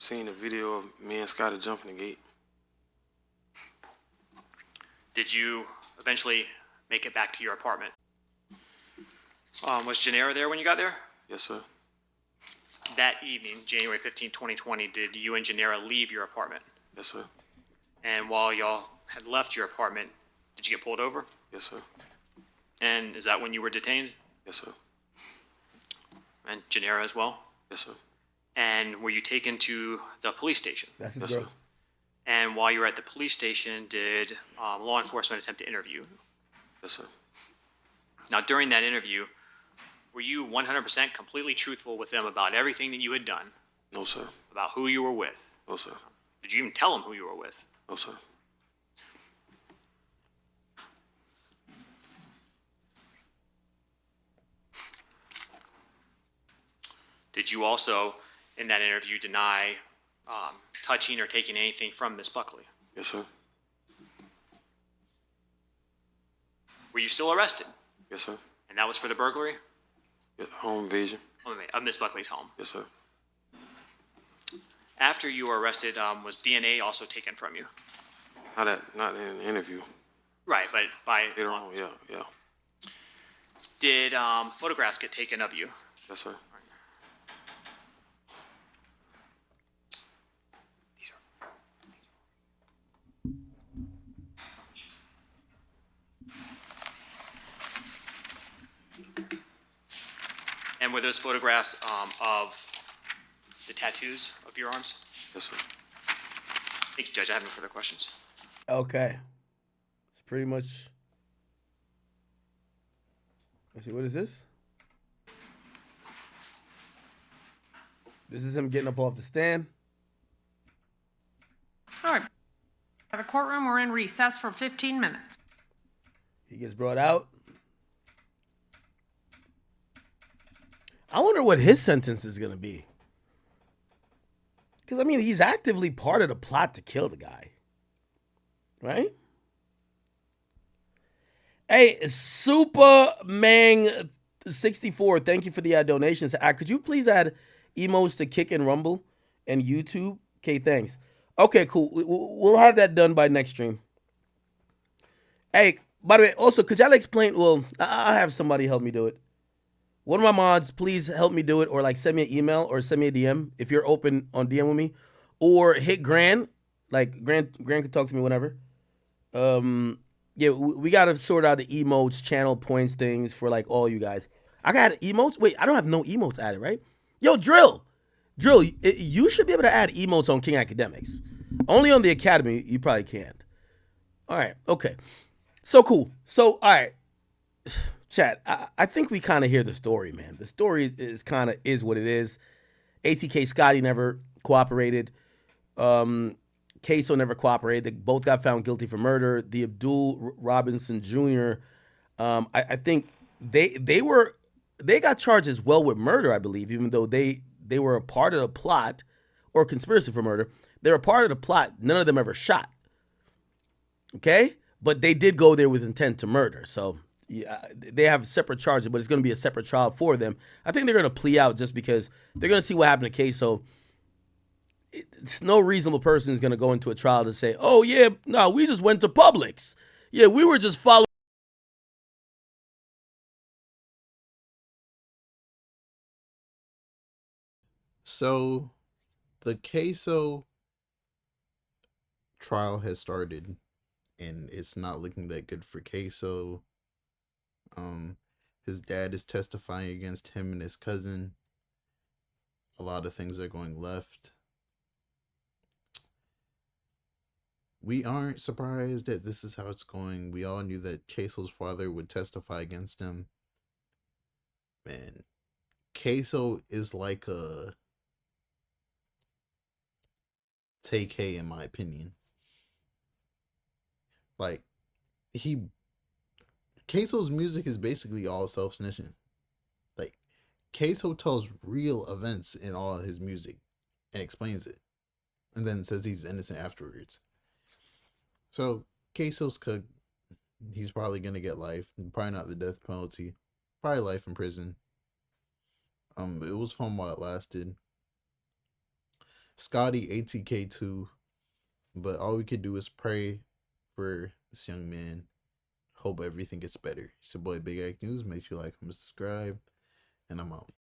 Seen a video of me and Scotty jumping the gate. Did you eventually make it back to your apartment? Was Gennaro there when you got there? Yes, sir. That evening, January 15, 2020, did you and Gennaro leave your apartment? Yes, sir. And while y'all had left your apartment, did you get pulled over? Yes, sir. And is that when you were detained? Yes, sir. And Gennaro as well? Yes, sir. And were you taken to the police station? That's his Yes, girl. sir. And while you were at the police station, did law enforcement attempt to interview you? Yes, sir. Now, during that interview, were you 100% completely truthful with them about everything that you had done? No, sir. About who you were with? No, sir. Did you even tell them who you were with? No, sir. Did you also, in that interview, deny touching or taking anything from Miss Buckley? Yes, sir. Were you still arrested? Yes, sir. And that was for the burglary? Yeah, home invasion. Of Miss Buckley's home. Yes, sir. After you were arrested, was DNA also taken from you? Not in an interview. Right, but by... Later on, yeah. Did photographs get taken of you? Yes, sir. And were those photographs of the tattoos of your arms? Yes, sir. Thank you, Judge. I have no further questions. Okay. It's pretty much. Let's see, what is this? This is him getting up off the stand. All right. The courtroom, we're in recess for 15 minutes. He gets brought out. I wonder what his sentence is going to be. Because, I mean, he's actively part of the plot to kill the guy. Right? Hey, Supermang64, thank you for the donations. Could you please add emotes to Kick and Rumble and YouTube? Okay, thanks. Okay, cool. We'll have that done by next stream. Hey, by the way, also, could y'all explain? Well, I'll have somebody help me do it. One of my mods, please help me do it, or like send me an email or send me a DM if you're open on DM with me, or hit Gran. Like Gran can talk to me whenever. Yeah, we gotta sort out the emotes, channel points, things for like all you guys. I got emotes. Wait, I don't have no emotes added, right? Yo, Drill, you should be able to add emotes on King Akademiks. Only on the Academy, you probably can't. All right, okay. So cool. So all right. Chat, I think we kind of hear the story, man. The story is kind of what it is. ATK Scotty never cooperated. Ksoo never cooperated. They both got found guilty for murder. The Abdul Robinson Jr., I think they got charged as well with murder, I believe, even though they were a part of the plot or conspiracy for murder. They were part of the plot. None of them ever shot. Okay? But they did go there with intent to murder. So yeah, they have separate charges, but it's going to be a separate trial for them. I think they're going to plea out just because they're going to see what happened to Ksoo. It's no reasonable person is going to go into a trial to say, oh, yeah, no, we just went to Publix. Yeah, we were just following. So the Ksoo trial has started, and it's not looking that good for Ksoo. His dad is testifying against him and his cousin. A lot of things are going left. We aren't surprised that this is how it's going. We all knew that Ksoo's father would testify against him. Man, Ksoo is like a TK in my opinion. Like, Ksoo's music is basically all self-snitching. Like, Ksoo tells real events in all of his music and explains it, and then says he's innocent afterwards. So Ksoo's cooked. He's probably gonna get life. Probably not the death penalty. Probably life in prison. It was fun while it lasted. Scotty ATK too, but all we could do is pray for this young man. Hope everything gets better. It's your boy Big Act News. Make sure you like and subscribe, and I'm out.